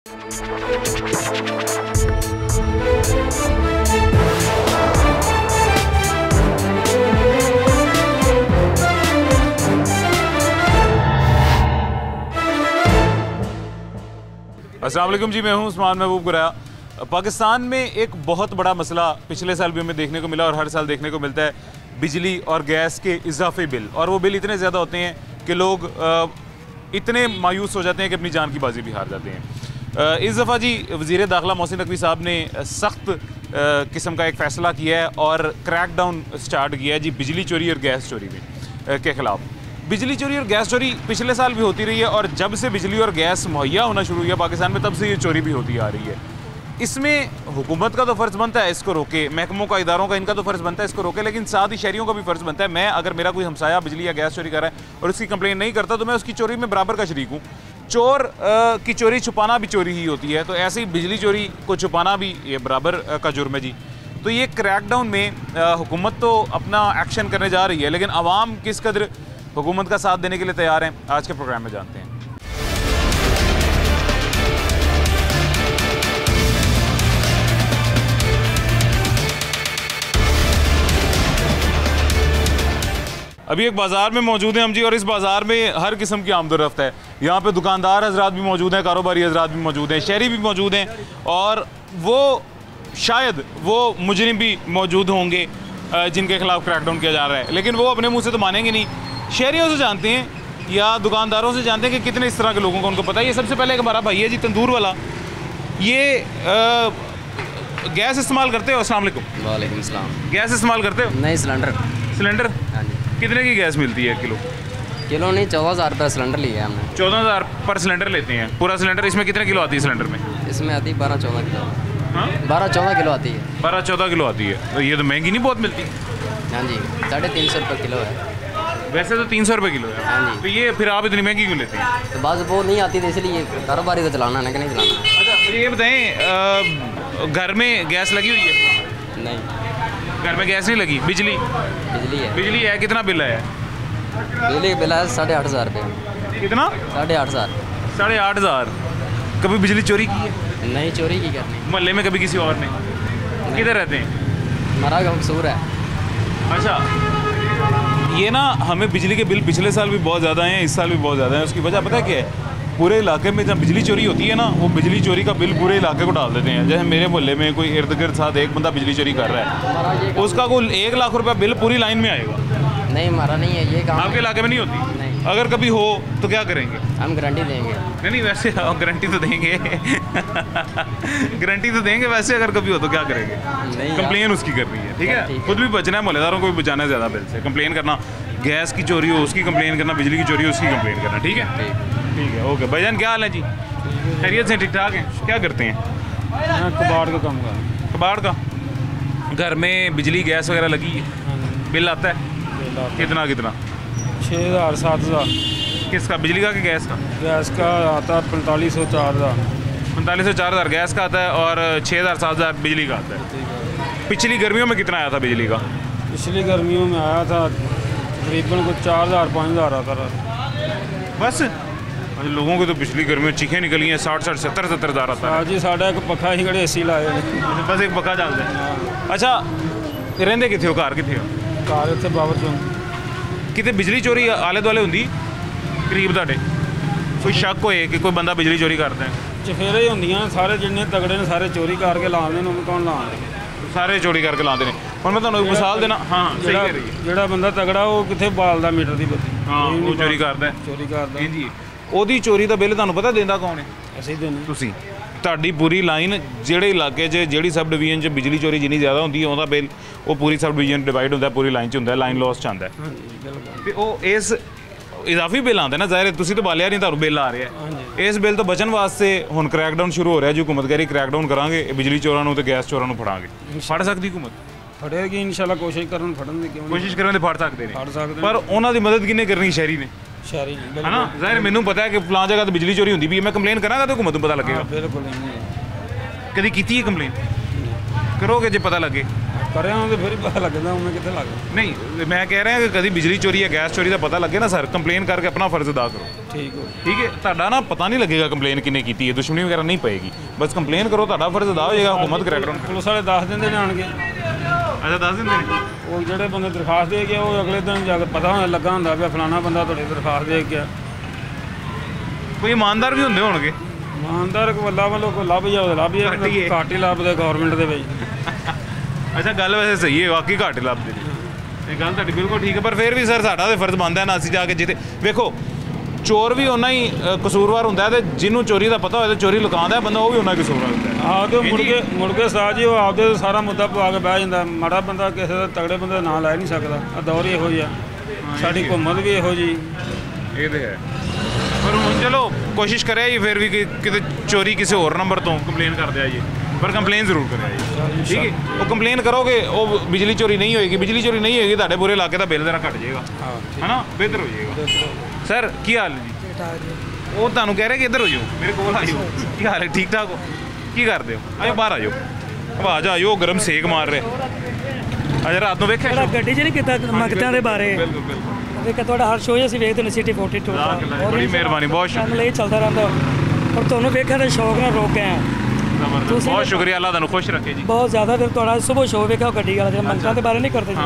अस्सलाम वालेकुम जी, मैं हूं उस्मान महबूब गुराया। पाकिस्तान में एक बहुत बड़ा मसला पिछले साल भी हमें देखने को मिला और हर साल देखने को मिलता है, बिजली और गैस के इजाफी बिल। और वो बिल इतने ज़्यादा होते हैं कि लोग इतने मायूस हो जाते हैं कि अपनी जान की बाजी भी हार जाते हैं। इस दफ़ा जी वज़ीर दाखिला मोहसिन नकवी साहब ने सख्त किस्म का एक फ़ैसला किया है और क्रैकडाउन स्टार्ट किया है जी बिजली चोरी और गैस चोरी में के ख़िलाफ़। बिजली चोरी और गैस चोरी पिछले साल भी होती रही है और जब से बिजली और गैस मुहैया होना शुरू हुआ पाकिस्तान में, तब से ये चोरी भी होती आ रही है। इसमें हुकूमत का तो फ़र्ज़ बनता है इसको रोके, महकमों का, इदारों का, इनका तो फ़र्ज़ बनता है इसको रोके, लेकिन साथ ही शहरियों का भी फ़र्ज़ बनता है। मैं अगर मेरा कोई हमसाया बिजली या गैस चोरी कर रहा है और उसकी कंप्लेन नहीं करता तो मैं उसकी चोरी में बराबर का शरीक हूँ। चोर की चोरी छुपाना भी चोरी ही होती है, तो ऐसे ही बिजली चोरी को छुपाना भी ये बराबर का जुर्म है जी। तो ये क्रैकडाउन में हुकूमत तो अपना एक्शन करने जा रही है, लेकिन आवाम किस कदर हुकूमत का साथ देने के लिए तैयार हैं, आज के प्रोग्राम में जानते हैं। अभी एक बाज़ार में मौजूद हैं हम जी, और इस बाज़ार में हर किस्म की आमदोरफ्त है। यहाँ पे दुकानदार हजरात भी मौजूद हैं, कारोबारी हजरात भी मौजूद हैं, शहरी भी मौजूद हैं, और वो शायद वो मुजरिम भी मौजूद होंगे जिनके खिलाफ क्रैकडाउन किया जा रहा है, लेकिन वो अपने मुँह से तो मानेंगे नहीं। शहरियों से जानते हैं या दुकानदारों से जानते हैं कि कितने इस तरह के लोगों को उनको पता है। ये सबसे पहले एक हमारा भाई है जी तंदूर वाला, ये गैस इस्तेमाल करते हो? अस्सलाम वालेकुम। वालेकुम सलाम। गैस इस्तेमाल करते हो? नहीं, सिलेंडर। सिलेंडर? हाँ जी। कितने की गैस मिलती है किलो? किलो नहीं, 14,000 रुपये सिलेंडर लिया है हमने। 14,000 पर सिलेंडर लेते हैं, पूरा सिलेंडर। इसमें कितने किलो आती है सिलेंडर में? इसमें आती है 12-14 किलो। हाँ, 12-14 किलो आती है। 12-14 किलो आती है, तो ये तो महंगी नहीं बहुत मिलती? हाँ जी, 350 रुपये किलो है। वैसे तो 300 रुपये किलो है। हाँ जी। तो ये फिर आप इतनी महंगी क्यों लेते हैं? तो बस वो नहीं आती, तो इसलिए कारोबारी को चलाना है कि नहीं चलाना। अच्छा, मुझे ये बताएं, घर में गैस लगी हुई है? नहीं, घर में गैस नहीं लगी, बिजली? बिजली है। बिजली है, कितना बिल है? बिजली का बिल है 8,500 रुपये। कितना? 8,500। 8,500। कभी बिजली चोरी की है? नहीं, चोरी की करनी। मोहल्ले में कभी किसी और ने? किधर रहते हैं? हमारा का कसूर है। अच्छा, ये ना हमें बिजली के बिल पिछले साल भी बहुत ज़्यादा हैं, इस साल भी बहुत ज़्यादा हैं। उसकी वजह पता है क्या है? पूरे इलाके में जब बिजली चोरी होती है ना, वो बिजली चोरी का बिल पूरे इलाके को डाल देते हैं। जैसे मेरे मोहल्ले में कोई इर्द गिर्द साथ एक बंदा बिजली चोरी कर रहा है, उसका कोई 1 लाख रुपया बिल पूरी लाइन में आएगा। नहीं, हमारा नहीं है ये काम। आपके इलाके में नहीं होती? नहीं। अगर कभी हो तो क्या करेंगे? हम गारंटी देंगे। नहीं, वैसे गारंटी तो देंगे गारंटी तो देंगे, वैसे अगर कभी हो तो क्या करेंगे? नहीं, कंप्लेन उसकी करनी है, ठीक है? खुद भी बचना है, मोहल्लेदारों को भी बचाना है ज़्यादा बिल से। कंप्लेन करना, गैस की चोरी हो उसकी कंप्लेन करना, बिजली की चोरी हो उसकी कंप्लेन करना, ठीक है? ठीक है, ओके। भाईजान क्या हाल है जी? खैरियत से? ठीक ठाक हैं? क्या करते हैं? कबाड़ का काम का। कबाड़ का? घर में बिजली गैस वगैरह लगी है? बिल आता है? कितना कितना? 6,000 7,000। किसका, बिजली का कि गैस का? गैस का आता है 4500 4,000। 4500 4,000 गैस का आता है और 6,000 7,000 बिजली का आता है। पिछली गर्मियों में कितना आया था बिजली का? पिछली गर्मियों में आया था तकरीबन कुछ 4,000 5,000 आता था बस। लोगों को तो पिछली गर्मियों चीखें निकली हैं, 60 70 हज़ार आता है जी। साढ़ा एक पखा ही खड़े एसी लाए ने। बस एक पक्का चलता है। अच्छा, रहंदे किथे हो? घर किथे हो? कार इतने बाबर चौंक। कितने बिजली चोरी आले दुआले होंगी करीब तुहाडे? कोई शक होए कि कोई बंदा बिजली चोरी करता है? चफेरे ही होंदियां, सारे जिन्ने तगड़े ने सारे चोरी करके लाने ने, कौन लाने? सारे चोरी करके लाते हैं। और मैं ਤੁਹਾਨੂੰ मिसाल देना। हाँ, सही कह रही है। ਜਿਹੜਾ ਬੰਦਾ ਤਗੜਾ ਉਹ ਕਿੱਥੇ ਬਾਲਦਾ ਮੀਟਰ ਦੀ ਬੱਤੀ? हाँ, वो चोरी करता है। ਚੋਰੀ ਕਰਦਾ। जी, ਉਹਦੀ ਚੋਰੀ ਦਾ ਬਿੱਲ ਤੁਹਾਨੂੰ ਪਤਾ ਦਿੰਦਾ ਕੌਣ ਹੈ? ਅਸੀਂ ਦੇਣੇ। ਤੁਸੀਂ। ਤੁਹਾਡੀ ਪੂਰੀ ਲਾਈਨ ਜਿਹੜੇ ਇਲਾਕੇ 'ਚ ਜਿਹੜੀ ਸਬ ਡਿਵੀਜ਼ਨ 'ਚ ਬਿਜਲੀ ਚੋਰੀ ਜਿੰਨੀ ਜ਼ਿਆਦਾ ਹੁੰਦੀ ਹੈ ਉਹਦਾ ਬਿੱਲ ਉਹ ਪੂਰੀ ਸਬ ਡਿਵੀਜ਼ਨ ਡਿਵਾਈਡ ਹੁੰਦਾ, ਪੂਰੀ ਲਾਈਨ 'ਚ ਹੁੰਦਾ, ਲਾਈਨ ਲੋਸ 'ਚ ਆਉਂਦਾ। ਹਾਂਜੀ ਬਿਲਕੁਲ। ਤੇ ਉਹ ਇਸ ਇਜ਼ਾਫੀ ਬਿੱਲ ਆਉਂਦਾ ਨਾ, ਜ਼ਾਹਿਰ ਤੁਸੀਂ ਤਾਂ ਬਾਲਿਆ ਨਹੀਂ, ਤੁਹਾਨੂੰ ਬਿੱਲ ਆ ਰਿਹਾ ਹੈ। ਇਸ ਬਿੱਲ ਤੋਂ ਬਚਣ ਵਾਸਤੇ ਹੁਣ ਕ੍ਰੈਕਡਾਊਨ ਸ਼ੁਰੂ ਹੋ ਰਿਹਾ ਜੀ। ਹੁਕੂਮਤ ਕਹਿ ਰਹੀ ਕ੍ਰੈਕਡਾਊਨ ਕਰਾਂਗੇ, ਬਿਜਲੀ ਚੋਰਾਂ ਨੂੰ ਤੇ ਗੈਸ ਚੋਰਾਂ ਨੂੰ ਫੜਾਂਗੇ। ਫੜ ਸਕਦੀ ਹੁਕੂਮਤ? ਫੜੇਗੀ ਇਨਸ਼ਾਅੱਲਾ, ਕੋਸ਼ਿਸ਼ ਕਰਨ ਫੜਨ ਦੀ। ਕਿਉਂ ਕੋਸ਼ਿਸ਼ ਕਰਨ ਦੇ ਫੜ ਸਕਦੇ ਨੇ, ਫੜ ਸਕਦੇ ਪਰ ਉਹਨਾਂ ਦੀ ਮਦਦ ਕਿਹਨੇ ਕਰਨੀ? ਸ਼ਹਿਰੀ ਨੇ, ਸ਼ਹਿਰੀ ਨੇ। ਹੈ ਨਾ? ਜ਼ਾਹਿਰ ਮੈਨੂੰ ਪਤਾ ਹੈ ਕਿ ਫਲਾਂ ਜਗ੍ਹਾ ਤੇ ਬਿਜਲੀ ਚੋਰੀ ਹੁੰਦੀ ਵੀ, ਮੈਂ ਕੰਪਲੇਨ ਕਰਾਂਗਾ ਤਾਂ ਹੁਕੂਮਤ ਨੂੰ ਪਤਾ ਲੱਗੇਗਾ। ਬਿਲकुल नहीं। ਕਦੀ ਕੀਤੀ ਹੈ ਕੰਪਲੇਨ? ਕਰੋਗੇ ਜੇ ਪਤਾ ਲੱਗੇ? ਕਰਿਆ ਉਹਦੇ ਫਿਰ ਹੀ ਪਤਾ ਲੱਗਦਾ ਉਹਨੇ ਕਿੱਥੇ ਲੱਗਦਾ। ਨਹੀਂ ਮੈਂ ਕਹਿ ਰਿਹਾ ਕਿ ਕਦੀ ਬਿਜਲੀ ਚੋਰੀ ਜਾਂ ਗੈਸ ਚੋਰੀ ਦਾ ਪਤਾ ਲੱਗੇ ਨਾ ਸਰ, ਕੰਪਲੇਨ ਕਰਕੇ ਆਪਣਾ ਫਰਜ਼ ਅਦਾ ਕਰੋ। ਠੀਕ ਹੋ ਠੀਕ ਹੈ, ਤੁਹਾਡਾ ਨਾ ਪਤਾ ਨਹੀਂ ਲੱਗੇਗਾ ਕੰਪਲੇਨ ਕਿੰਨੇ ਕੀਤੀ ਹੈ, ਦੁਸ਼ਮਣੀ ਵਗੈਰਾ ਨਹੀਂ ਪਏਗੀ, ਬਸ ਕੰਪਲੇਨ ਕਰੋ, ਤੁਹਾਡਾ ਫਰਜ਼ ਅਦਾ ਹੋ ਜਾਏਗਾ। ਹੁਕੂਮਤ ਕਰਿਆ ਕਰੋ। ਪੁਲਿਸ ਵਾਲੇ ਦੱਸ ਦਿੰਦੇ ਨੇ ਆਣ ਕੇ। ਅੱਛਾ, ਦੱਸ ਦਿੰਦੇ ਨੇ। ਉਹ ਜਿਹੜੇ ਬੰਦੇ ਦਰਖਾਸਤ ਦੇ ਗਿਆ ਉਹ ਅਗਲੇ ਦਿਨ ਜਾ ਕੇ ਪਤਾ ਹੋਣ ਲੱਗਾ ਹੁੰਦਾ ਵੀ ਫਲਾਣਾ ਬੰਦਾ ਤੁਹਾਡੀ ਦਰਖਾਸਤ ਦੇ ਗਿਆ। ਕੋਈ ਇਮਾਨਦਾਰ ਵੀ ਹੁੰਦੇ ਹੋਣਗੇ। ਇਮਾਨਦਾਰ ਵੱਲਾ ਵੱਲੋਂ ਕੋਈ ਲੱਭ ਜਾਓ ਲੱਭ ਜਾ, ਘੱਟ ਹੀ ਲੱਭਦੇ ਗਵਰਨਮੈਂਟ ਦੇ ਵਿੱਚ। ਅੱਛਾ, ਗੱਲ ਵੈਸੇ ਸਹੀ ਹੈ, ਵਾਕਈ ਘੱਟ ਲੱਭਦੇ ਨੇ, ਇਹ ਗੱਲ ਤੁਹਾਡੀ ਬਿਲਕੁਲ ਠੀਕ ਹੈ। ਪਰ ਫਿਰ ਵੀ ਸਰ ਸਾਡਾ ਤਾਂ ਫਰਜ਼ ਬਣਦਾ ਨਾ ਅਸੀਂ ਜਾ ਕੇ ਜਿੱਥੇ ਵੇਖੋ ਚੋਰ ਵੀ ਉਹਨਾਂ ਹੀ ਕਸੂਰਵਾਰ ਹੁੰਦਾ ਹੈ, ਤੇ ਜਿਹਨੂੰ ਚੋਰੀ ਦਾ ਪਤਾ ਹੋਏ ਤੇ ਚੋਰੀ ਲੁਕਾਉਂਦਾ ਬੰਦਾ ਉਹ ਵੀ ਉਹਨਾਂ ਕਸੂਰਵਾਰ ਹੁੰਦਾ ਹੈ। ਆਹ ਤੇ ਮੁੜ ਕੇ ਸਾਹ ਜੀ ਉਹ ਆਪਦੇ ਸਾਰਾ ਮੁੱਦਾ ਪਵਾ ਕੇ ਬਹਿ ਜਾਂਦਾ। ਮਾੜਾ ਬੰਦਾ ਕਿਸੇ ਦਾ ਤਗੜੇ ਬੰਦੇ ਦਾ ਨਾਂ ਲੈ ਨਹੀਂ ਸਕਦਾ। ਆ ਦੌਰ ਹੀ ਇਹੋ ਜਿਹਾ, ਸਾਡੀ ਹੁਕੂਮਤ ਵੀ ਇਹੋ ਜਿਹੀ। ਇਹ ਤੇ ਹੈ, ਪਰ ਹੁਣ ਚਲੋ ਕੋਸ਼ਿਸ਼ ਕਰਿਆ ਜੀ ਫਿਰ ਵੀ ਕਿ ਕਿਤੇ ਚੋਰੀ ਕਿਸੇ ਹੋਰ ਨੰਬਰ ਤੋਂ ਕੰਪਲੇਨ ਕਰਦੇ ਆਈਏ, ਪਰ ਕੰਪਲੇਨ ਜ਼ਰੂਰ ਕਰਿਆ ਜੀ। ਠੀਕ ਹੈ, ਉਹ ਕੰਪਲੇਨ ਕਰੋਗੇ ਉਹ ਬਿਜਲੀ ਚੋਰੀ ਨਹੀਂ ਹੋਏਗੀ, ਬਿਜਲੀ ਚੋਰੀ ਨਹੀਂ ਹੋਏਗੀ, ਤੁਹਾਡੇ ਪੂਰੇ ਇਲਾਕੇ ਦਾ ਬਿੱਲ ਜ਼ਰਾ ਘਟ ਜਾਏਗਾ, ਹੈ ਨਾ, ਬਿਹਤਰ ਹੋ ਜਾਏਗਾ। ਸਰ ਕੀ ਹਾਲ ਹੈ ਜੀ? ਉਹ ਤੁਹਾਨੂੰ ਕਹਿ ਰਿਹਾ ਕਿ ਇੱਧਰ ਹੋ ਜਾਓ, ਮੇਰੇ ਕੋਲ ਆ ਜਾਓ। ਕੀ ਹਾਲ ਹੈ? ਠੀਕ ਠਾਕ ਹੋ? ਕੀ ਕਰਦੇ ਹੋ? ਆਇਓ ਬਾਹਰ ਆ ਜਾਓ, ਆਵਾਜ਼ ਆ ਜਾਓ, ਗਰਮ ਸੇਕ ਮਾਰ ਰਹੇ। ਅੱਜ ਰਾਤ ਨੂੰ ਵੇਖਿਆ ਗੱਡੀ 'ਚ ਨਹੀਂ ਕੀਤਾ ਮੰਗਤਿਆਂ ਦੇ ਬਾਰੇ। ਬਿਲਕੁਲ ਬਿਲਕੁਲ, ਵੇਖਿਆ ਤੁਹਾਡਾ ਹਰ ਸ਼ੋਅ ਅਸੀਂ ਵੇਖਦੇ ਨੇ ਸਿਟੀ 42 ਬੜੀ ਮਿਹਰਬਾਨੀ, ਬਹੁਤ ਸ਼ੁਕਰੀਆ, ਇਹ ਚੱਲਦਾ ਰਹਿੰਦਾ। ਪਰ ਤੁਹਾਨੂੰ ਵੇਖਿਆ ਤਾਂ ਸ਼ੌਕ ਨਾਲ ਰੋਕ ਗਏ ਆ। ਬਹੁਤ ਸ਼ੁਕਰੀਆ, ਅੱਲਾ ਤੁਹਾਨੂੰ ਖੁਸ਼ ਰੱਖੇ ਜੀ। ਬਹੁਤ ਜ਼ਿਆਦਾ। ਫਿਰ ਤੁਹਾਡਾ ਸਵੇਰ ਸ਼ੋਅ ਵੇਖਿਆ ਗੱਡੀ ਵਾਲਾ ਜਿਹੜਾ ਮੰਗਤਾਂ ਦੇ ਬਾਰੇ ਨਹੀਂ ਕਰਦੇ ਜੀ,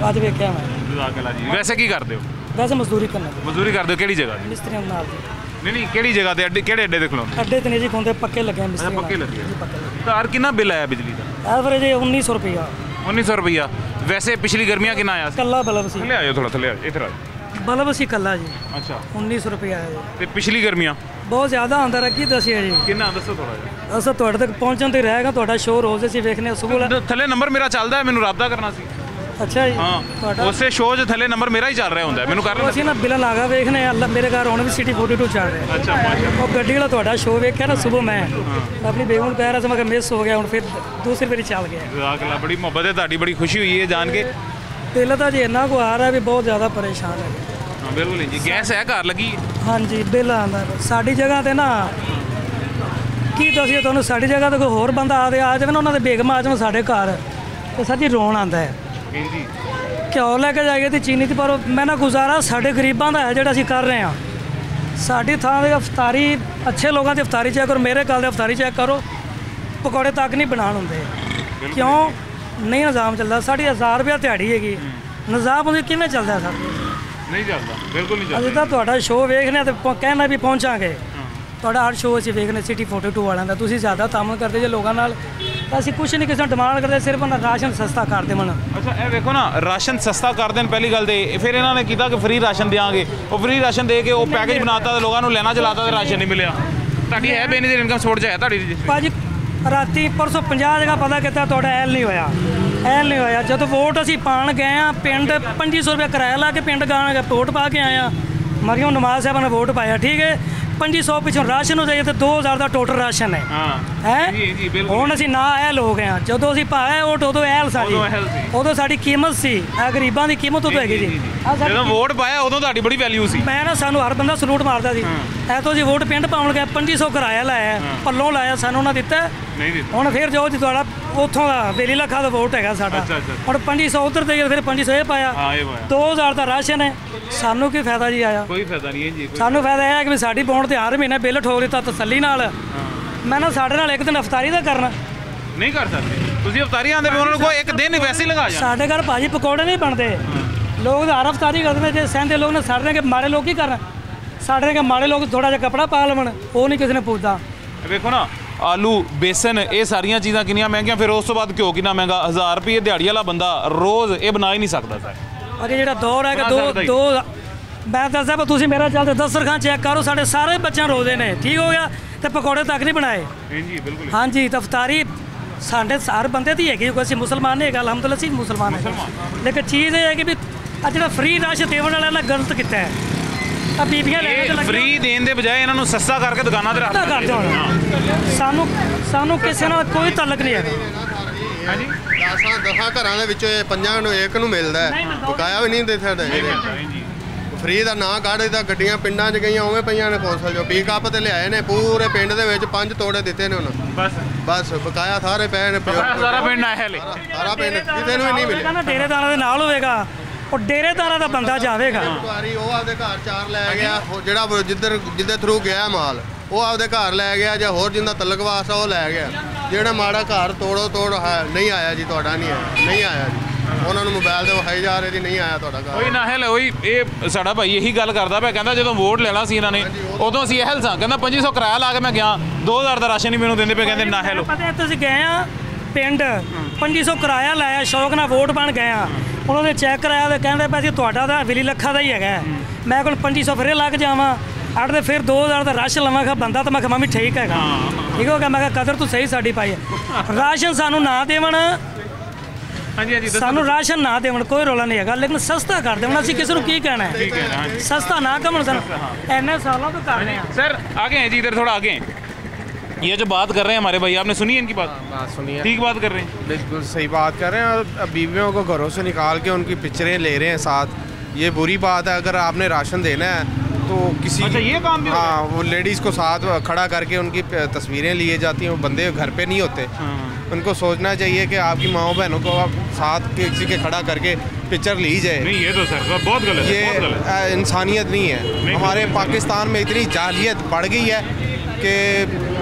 ਅੱਜ ਵੇਖਿਆ ਮੈਂ। ਜਜ਼ਾਕੱਲਾ ਜੀ। ਵੈਸੇ ਕੀ ਕਰਦੇ ਹੋ? ਵੈਸੇ ਮਜ਼ਦੂਰੀ ਕਰਨਾ। ਮਜ਼ਦੂਰੀ ਕਰਦੇ ਹੋ? ਕਿਹੜੀ ਜਗ੍ਹਾ? ਮਿਸਤਰੀਆਂ ਨਾਲ ਜੀ। ਨਹੀਂ ਕਿਹੜੀ ਜਗ੍ਹਾ ਤੇ? ਅੱਡੇ ਕਿਹੜੇ ਅੱਡੇ ਤੇ ਖਲੋਂਦੇ? ਅੱਡੇ ਤੇ ਨਹੀਂ ਜੀ ਖੁੰਦੇ, ਪੱਕੇ ਲੱਗੇ ਮਿਸਤਰੀ। ਪੱਕੇ ਲੱਗੇ। ਘਰ ਕਿੰਨਾ ਬਿੱਲ ਆਇਆ ਬਿਜਲੀ ਦਾ? ਐਵਰੇਜ 1900 ਰੁਪਇਆ। 1900 ਰੁਪਇਆ। ਵੈਸੇ ਪਿਛਲੀ ਗਰਮੀਆਂ ਕਿੰਨਾ ਆਇਆ ਸੀ? ਕੱਲਾ ਬਲਬ ਸੀ। ਥੱਲੇ ਆਇਓ ਥੋੜਾ, ਥੱਲੇ ਆਇਓ, ਇੱਧਰ ਆਇਓ। ਬਲਬ ਸੀ ਕੱਲਾ ਜੀ। ਅੱਛਾ, 1900 ਰੁਪਇਆ ਆਇਆ ਜੀ। ਤੇ ਪਿਛਲੀ ਗਰਮੀਆਂ ਬਹੁਤ ਜ਼ਿਆਦਾ ਆਉਂਦਾ ਰਿਹਾ। ਕੀ ਦੱਸਿਆ ਜੀ? ਕਿੰਨਾ ਦੱਸੋ ਥੋੜਾ ਜਿਹਾ। ਅਸਾਂ ਤੁਹਾਡੇ ਤੱਕ ਪਹੁੰਚਣ ਤੇ ਰਹੇਗਾ। ਤੁਹਾਡਾ ਸ਼ੋਅ ਰੋਜ਼ ਅਸੀਂ ਵੇਖਨੇ ਸੁਬਹ। ਥੱਲੇ ਨੰਬਰ ਮੇਰਾ ਚੱਲਦਾ ਹੈ, ਮੈਨੂੰ ਰਾਬਤਾ ਕਰਨਾ ਸੀ। ਅੱਛਾ ਜੀ। ਹਾਂ, ਤੁਹਾਡਾ ਉਸੇ ਸ਼ੋਅ 'ਚ ਥੱਲੇ ਨੰਬਰ ਮੇਰਾ ਹੀ ਚੱਲ ਰਿਹਾ ਹੁੰਦਾ, ਮੈਨੂੰ ਕਰ ਲੈਣਾ। ਅਸੀਂ ਨਾ ਬਿੱਲ ਲਾਗਾ ਵੇਖਨੇ ਅੱਲਾ ਮੇਰੇ ਘਰ ਹੁਣ ਵੀ ਸਿਟੀ 42 ਚੱਲ ਰਿਹਾ। ਅੱਛਾ, ਮਾਸ਼ਾਅੱਲਾ। ਉਹ ਗੱਡੀ ਵਾਲਾ ਤੁਹਾਡਾ ਸ਼ੋਅ ਵੇਖਿਆ ਨਾ ਸੁਬਹ ਮੈਂ ਆਪਣੀ ਬੇਗਮ ਨੂੰ ਕਹਿ ਰਿਹਾ ਸੀ, ਮੈਂ ਕਿ ਮਿਸ ਹੋ ਗਿਆ, ਹੁਣ ਫਿਰ ਦੂਸਰੀ ਵਾਰੀ ਚੱਲ ਗਿਆ। ਜਜ਼ਾਕੱਲਾ, ਬੜੀ ਮੁਹੱਬਤ ਹੈ ਤੁਹਾਡੀ, ਬੜੀ ਖੁਸ਼ੀ ਹੋਈ ਹੈ ਜਾਣ ਕੇ। ਬਿੱਲ ਤਾਂ ਜੀ ਇੰਨਾ ਕੁ ਆ ਰਿਹਾ ਵੀ ਬਹੁਤ ਜ਼ਿਆਦਾ ਪਰੇਸ਼ਾਨ ਹੈ। ਹਾਂ ਬਿਲਕੁਲ ਜੀ। ਗੈਸ ਹੈ ਘਰ ਲੱਗੀ? ਹਾਂਜੀ, ਬਿੱਲ ਆਉਂਦਾ ਸਾਡੀ ਜਗ੍ਹਾ ਤੇ ਨਾ। ਕੀ ਦੱਸੀਏ ਤੁਹਾਨੂੰ, ਸਾਡੀ ਜਗ੍ਹਾ ਤੇ ਕੋਈ ਹੋਰ ਬੰਦਾ ਆ ਜਾਵੇ ਨਾ, ਉਹਨਾਂ ਦੇ ਬੇਗਮ ਆ ਜਾਣ ਸਾਡੇ ਘਰ, ਤੇ ਸਰ ਜੀ ਰੋਣ ਆਉਂਦਾ ਹੈ। ਜੀ ਘਿਓ ਲੈ ਕੇ ਜਾਈਏ ਤੇ ਚੀਨੀ ਤੇ, ਪਰ ਮੈਂ ਨਾ ਗੁਜ਼ਾਰਾ ਸਾਡੇ ਗਰੀਬਾਂ ਦਾ ਹੈ ਜਿਹੜਾ ਅਸੀਂ ਕਰ ਰਹੇ ਹਾਂ। ਸਾਡੀ ਥਾਂ ਦੇ ਅਫਤਾਰੀ ਅੱਛੇ ਲੋਕਾਂ ਦੀ ਅਫਤਾਰੀ ਚੈੱਕ ਕਰੋ, ਮੇਰੇ ਘਰ ਦੇ ਅਫਤਾਰੀ ਚੈੱਕ ਕਰੋ, ਪਕੌੜੇ ਤੱਕ ਨਹੀਂ ਬਣਾਉਣ ਹੁੰਦੇ। ਕਿਉਂ ਨਹੀਂ ਨਿਜ਼ਾਮ ਚੱਲਦਾ? ਸਾਡੀ 1000 ਰੁਪਇਆ ਦਿਹਾੜੀ ਹੈਗੀ, ਨਿਜ਼ਾਮ ਉਹਦੀ ਕਿਵੇਂ ਚੱਲਦਾ? ਸਰ ਨਹੀਂ ਚੱਲਦਾ, ਬਿਲਕੁਲ ਨਹੀਂ ਅਸੀਂ ਚੱਲਦਾ। ਤਾਂ ਤੁਹਾਡਾ ਸ਼ੋਅ ਵੇਖਨੇ ਤੇ ਕਹਿਣਾ ਵੀ ਪਹੁੰਚਾਂਗੇ। ਤੁਹਾਡਾ ਹਰ ਸ਼ੋਅ ਅਸੀਂ ਵੇਖਨੇ ਸਿਟੀ 42 ਵਾਲਿਆਂ ਦਾ। ਤੁਸੀਂ ਜ਼ਿਆਦਾ ਤਾਮਲ ਕਰਦੇ ਜੇ ਲੋਕਾਂ ਨਾਲ, ਤਾਂ ਅਸੀਂ ਕੁਛ ਨਹੀਂ ਕਿਸੇ ਨੂੰ ਡਿਮਾਂਡ ਕਰਦੇ, ਸਿਰਫ ਉਹਨਾਂ ਰਾਸ਼ਨ ਸਸਤਾ ਕਰ ਦੇਵਣ। ਅੱਛਾ, ਇਹ ਵੇਖੋ ਨਾ, ਰਾਸ਼ਨ ਸਸਤਾ ਕਰ ਦੇਣ ਪਹਿਲੀ ਗੱਲ ਤੇ, ਫਿਰ ਇਹਨਾਂ ਨੇ ਕੀਤਾ ਕਿ ਫ੍ਰੀ ਰਾਸ਼ਨ ਦੇਵਾਂਗੇ। ਉਹ ਫ੍ਰੀ ਰਾਸ਼ਨ ਦੇ ਕੇ ਉਹ ਪੈਕੇਜ ਬਣਾਤਾ ਤੇ ਲੋਕਾਂ ਨੂੰ ਲੈਣਾ ਚਲਾਤਾ ਤੇ ਰਾਸ਼ਨ ਨਹੀਂ ਮਿਲਿਆ। ਤੁਹਾਡੀ ਹੈ ਬੇਨਜ਼ੀਰ ਇਨਕਮ ਸਪੋਰਟ 'ਚ ਹੈ ਤੁਹਾਡੀ? ਭਾਜੀ ਰਾਤੀ ਪਰਸੋਂ 50 ਜਗ੍ਹਾ ਪਤਾ ਕੀਤਾ, ਤੁਹਾਡਾ ਐਲ ਨਹੀਂ ਹੋਇਆ, ਐਲ ਨਹੀਂ ਹੋਇਆ। ਜਦੋਂ ਵੋਟ ਅਸੀਂ ਪਾਣ ਗਏ ਆ ਪਿੰਡ, 2500 ਰੁਪਇਆ ਕਿਰਾਇਆ ਲਾ ਕੇ ਪਿੰਡ ਗਾਣਾ ਵੋਟ ਪਾ ਕੇ ਆਏ ਆ। ਮਰੀਮ ਨਵਾਜ਼ ਸਾਹਿਬ ਨੇ ਵੋਟ ਪਾਇਆ, ਠੀਕ ਹੈ। 2500 ਪਿੱਛੋਂ ਰਾਸ਼ਨ ਹੋ ਜਾਈਏ ਤੇ 2000 ਦਾ ਟੋਟਲ ਰਾਸ਼ਨ ਹੈ। ਹਾਂ ਜੀ ਜੀ, ਬਿਲਕੁਲ। ਹੁਣ ਅਸੀਂ ਨਾ ਐਲ ਹੋ ਗਏ ਆ। ਜਦੋਂ ਅਸੀਂ ਪਾਇਆ ਵੋਟ ਉਦੋਂ ਐਲ ਸਾਡੀ, ਉਦੋਂ ਸਾਡੀ ਕੀਮਤ ਸੀ। ਇਹ ਗਰੀਬਾਂ ਦੀ ਕੀਮਤ ਉਦੋਂ ਹੈਗੀ ਜੀ। ਜਦੋਂ ਵੋਟ ਪਾਇਆ ਉਦੋਂ ਤੁਹਾਡੀ ਬੜੀ ਵੈਲਿਊ ਸੀ। ਮੈਂ ਨਾ, ਸਾਨੂੰ ਹਰ ਬੰਦਾ ਸਲੂਟ ਮਾਰਦਾ ਸੀ। ਐ ਤੋਂ ਜੀ ਵੋਟ ਪਿੰਡ ਪਾਉਣ ਗਏ, 2500 ਕਿਰਾਇਆ ਲਾਇਆ, ਪੱਲੋਂ ਲਾਇਆ, ਸਾਨੂੰ ਉਹਨਾਂ ਦਿੱਤਾ ਨਹੀਂ ਦਿੱਤਾ। ਹੁਣ ਫਿਰ ਜੋ ਜੀ ਤੁਹਾਡਾ ਉੱਥੋਂ ਦਾ ਬੇਲੀ ਲੱਖਾ ਦਾ ਵੋਟ ਹੈਗਾ ਸਾਡਾ, ਹੁਣ 2500 ਉਧਰ ਦੇ ਫਿਰ 2500 ਇਹ ਪਾਇਆ, 2000 ਦਾ ਰਾਸ਼ਨ ਹੈ। ਸਾਨੂੰ ਕੀ ਫਾਇਦਾ ਜੀ ਆਇਆ? ਕੋਈ ਫਾਇਦਾ ਨਹੀਂ ਹੈ ਜੀ। ਸਾਨੂੰ ਫਾਇਦਾ ਇਹ ਹੈ ਕਿ ਸਾਡੀ ਵੋਟ ਤੇ ਹਰ ਮਹੀਨੇ ਬਿੱਲ ਠੋਕ ਦਿੱਤਾ ਤਸੱਲੀ ਨਾਲ। ਮੈਂ ਨਾ ਸਾਡੇ ਨਾਲ ਇੱਕ ਦਿਨ ਅਫਤਾਰੀ ਦਾ ਕਰਨਾ ਨਹੀਂ ਕਰ ਸਕਦੇ ਤੁਸੀਂ। ਅਫਤਾਰੀ ਆਉਂਦੇ ਉਹਨਾਂ ਨੂੰ ਕੋਈ ਇੱਕ ਦਿਨ ਵੈਸੇ ਹੀ ਲਗਾ ਜਾ। ਸਾਡੇ ਘਰ ਭਾਜੀ ਪਕੌੜੇ ਨਹੀਂ ਬਣਦੇ, ਲੋਕ ਤਾਂ ਹਰ ਅਫਤਾਰੀ ਕਰਦੇ ਨੇ। ਜੇ ਸਹਿੰਦੇ ਲੋਕ ਨੇ ਸਾਡੇ ਕੇ ਮਾੜੇ ਲੋਕ ਕੀ ਕਰਨ? ਸਾਡੇ ਕੇ ਮਾੜੇ ਲੋਕ ਥੋੜਾ ਜਿਹਾ ਕੱਪੜਾ ਪਾ ਲਵਣ, ਉਹ ਨਹੀਂ ਕਿਸੇ ਨੇ ਪੁੱਛਦਾ। ਵੇਖੋ ਨਾ, ਆਲੂ, ਬੇਸਨ, ਇਹ ਸਾਰੀਆਂ ਚੀਜ਼ਾਂ ਕਿੰਨੀਆਂ ਮਹਿੰਗੀਆਂ, ਫਿਰ ਉਸ ਤੋਂ ਬਾਅਦ ਘਿਓ ਕਿੰਨਾ ਮਹਿੰਗਾ। 1000 ਰੁਪਏ ਦਿਹਾੜੀ ਵਾਲਾ ਬੰਦਾ ਰੋਜ਼ ਇਹ ਬਣਾ ਹੀ ਨਹੀਂ ਸਕਦਾ ਸਰ। ਅਜੇ ਜਿਹੜਾ ਦੌਰ ਹੈ ਕਿ ਦੋ ਮੈਂ ਦੱਸਦਾ ਪਰ ਤੁਸੀਂ ਮੇਰਾ ਚੱਲਦੇ ਦਸਤਰਖਾਨ ਚੈੱਕ ਕਰੋ, ਸਾਡੇ ਸਾਰੇ ਬੱਚਿਆਂ ਰੋਜ਼ੇ ਨੇ, ਠੀਕ ਹੋ ਗਿਆ, ਤੇ ਪਕੌੜੇ ਤੱਕ ਨਹੀਂ ਬਣਾਏ। ਜੀ ਬਿਲਕੁਲ। ਹਾਂਜੀ, ਤਫਤਾਰੀ ਸਾਡੇ ਹਰ ਬੰਦੇ ਦੀ ਹੈਗੀ, ਕੋਈ ਅਸੀਂ ਮੁਸਲਮਾਨ ਨਹੀਂ ਹੈਗਾ, ਅਲਹਮਦੁਲਿਲਾ ਅਸੀਂ ਮੁਸਲਮਾਨ ਹੈ। ਲੇਕਿਨ ਚੀਜ਼ ਇਹ ਹੈ ਕਿ ਵੀ ਆ ਜਿਹੜਾ ਫ੍ਰੀ ਰਾਸ਼ਨ ਦੇਣ ਵਾਲਿਆਂ ਨੇ ਗਲਤ ਕੀਤਾ ਹੈ। ਆ ਬੀਬੀਆਂ ਲੈ ਕੇ ਫ੍ਰੀ ਦੇਣ ਦੇ ਬਜਾਏ ਇਹਨਾਂ ਨੂੰ ਸਸਤਾ ਕਰਕੇ ਦੁਕਾਨਾਂ ਤੇ ਰੱਖਦਾ ਕਰਦੇ ਹੋਣ। ਸਾਨੂੰ ਕਿਸੇ ਨਾਲ ਕੋਈ ਤਾਲੁਕ ਨਹੀਂ ਹੈਗਾ। ਹਾਂਜੀ, 10 ਘਰਾਂ ਦੇ ਵਿੱਚੋਂ 5 ਨੂੰ ਇੱਕ ਨੂੰ ਮਿਲਦਾ ਹੈ, ਬਕਾਇਆ ਵੀ ਨਹੀਂ ਦੇ ਸਕਦਾ। ਫ੍ਰੀ ਦਾ ਨਾਂ ਕੱਢ ਦਿੱਤਾ, ਗੱਡੀਆਂ ਪਿੰਡਾਂ 'ਚ ਗਈਆਂ ਉਵੇਂ ਪਈਆਂ ਨੇ ਕੌਂਸਲ ਜੋ ਪਿਕਅਪ ਤੇ ਲਿਆਏ ਨੇ ਪੂਰੇ ਪਿੰਡ ਦੇ ਵਿੱਚ 5 ਤੋੜੇ ਦਿੱਤੇ ਨੇ ਉਹਨਾਂ ਬਸ ਬਕਾਇਆ ਸਾਰੇ ਪਏ ਨੇ ਸਾਰਾ ਪਿੰਡ ਆਇਆ ਹਲੇ ਸਾਰਾ ਪਿੰਡ ਕਿਸੇ ਨੂੰ ਵੀ ਨਹੀਂ ਮਿਲਿਆ। ਕਹਿੰਦਾ ਡੇਰੇਦਾਰਾਂ ਦੇ ਨਾਲ ਹੋਵੇਗਾ, ਉਹ ਡੇਰੇਦਾਰਾਂ ਦਾ ਬੰਦਾ ਜਾਵੇਗਾ। ਪਟਵਾਰੀ ਉਹ ਆਪਦੇ ਘਰ 4 ਲੈ ਗਿਆ, ਜਿਹੜਾ ਜਿੱਦੇ ਥਰੂ ਗਿਆ ਮਾਲ ਉਹ ਆਪਦੇ ਘਰ ਲੈ ਗਿਆ, ਜਾਂ ਹੋਰ ਜਿੰਦਾ ਤਲਕਵਾਸ ਆ ਉਹ ਲੈ ਗਿਆ। ਜਿਹੜਾ ਮਾੜਾ ਘਰ ਤੋੜ ਹੈ ਨਹੀਂ ਆਇਆ ਜੀ, ਤੁਹਾਡਾ ਨਹੀਂ ਆਇਆ ਜੀ, ਉਹਨਾਂ ਨੂੰ ਮੋਬਾਈਲ ਤੇ ਵਿਖਾਈ ਜਾ ਰਹੇ ਜੀ ਨਹੀਂ ਆਇਆ ਤੁਹਾਡਾ ਘਰ। ਉਹੀ ਨਾਹਿਲ ਉਹੀ ਇਹ ਸਾਡਾ ਭਾਈ ਇਹੀ ਗੱਲ ਕਰਦਾ ਪਿਆ, ਕਹਿੰਦਾ ਜਦੋਂ ਵੋਟ ਲੈਣਾ ਸੀ ਇਹਨਾਂ ਨੇ ਉਦੋਂ ਅਸੀਂ ਇਹਲ ਸਾਂ, ਕਹਿੰਦਾ 2500 ਕਿਰਾਇਆ ਲਾ ਕੇ ਮੈਂ ਗਿਆ, 2000 ਦਾ ਰਾਸ਼ਨ ਹੀ ਮੈਨੂੰ ਦਿੰਦੇ ਪਏ, ਕਹਿੰਦੇ ਨਾਹਿਲ ਪਤਾ ਤੁਸੀਂ ਗਏ ਆ ਪਿੰਡ 2500 ਕਿਰਾਇਆ ਲਾਇਆ, ਸ਼ੌਕ ਨਾਲ ਵੋਟ ਪਾਣ ਗਏ ਆ, ਉਹਨਾਂ ਨੇ ਚੈੱਕ ਕਰਾਇਆ ਤੇ ਕਹਿੰਦੇ ਪਏ ਸੀ ਤੁਹਾਡਾ ਤਾਂ ਵਿਲੀ ਲੱਖਾ ਦਾ ਹੀ ਹੈਗਾ। ਮੈਂ ਕੋਲ 2500 ਫਿਰ ਲੱਗ ਜਾਵਾਂ ਅੱਡ ਤੇ ਫਿਰ 2000 ਦਾ ਰਾਸ਼ਨ ਲਵਾਂਗਾ ਬੰਦਾ, ਤਾਂ ਮੈਂ ਕਿਹਾ ਮੈਂ ਵੀ ਠੀਕ ਹੈਗਾ, ਠੀਕ ਹੋ ਗਿਆ। ਮੈਂ ਕਿਹਾ ਕਦਰ ਤੂੰ ਸਹੀ ਸਾਡੀ ਪਾਈ ਹੈ। ਰਾਸ਼ਨ ਸਾਨੂੰ ਨਾ ਦੇਵਣ, ਸਾਨੂੰ ਰਾਸ਼ਨ ਨਾ ਦੇਵਣ ਕੋਈ ਰੌਲਾ नहीं है, लेकिन सस्ता कर देवण। ਅਸੀਂ ਕਿਸੇ ਨੂੰ ਕੀ ਕਹਿਣਾ है, सस्ता ना कमन सर इतने सालों तो कर रहे हैं। सर आगे हैं जी, इधर थोड़ा आगे हैं। ये जो बात कर रहे हैं हमारे भाई, आपने सुनी है इनकी बात सुनी है, ठीक बात कर रहे हैं, बिल्कुल सही बात कर रहे हैं। और बीवियों को घरों से निकाल के उनकी पिक्चरें ले रहे हैं साथ, ये बुरी बात है। अगर आपने राशन देना है तो किसी अच्छा ये काम भी हाँ वो लेडीज़ को साथ खड़ा करके उनकी तस्वीरें लिए जाती हैं, वो बंदे घर पे नहीं होते। उनको सोचना चाहिए कि आपकी माओ बहनों को आप साथ किसी के खड़ा करके पिक्चर ली जाए। नहीं ये तो सर बहुत गलत है, बहुत गलत है। ये इंसानियत नहीं है। हमारे पाकिस्तान में इतनी जाहिलियत बढ़ गई है कि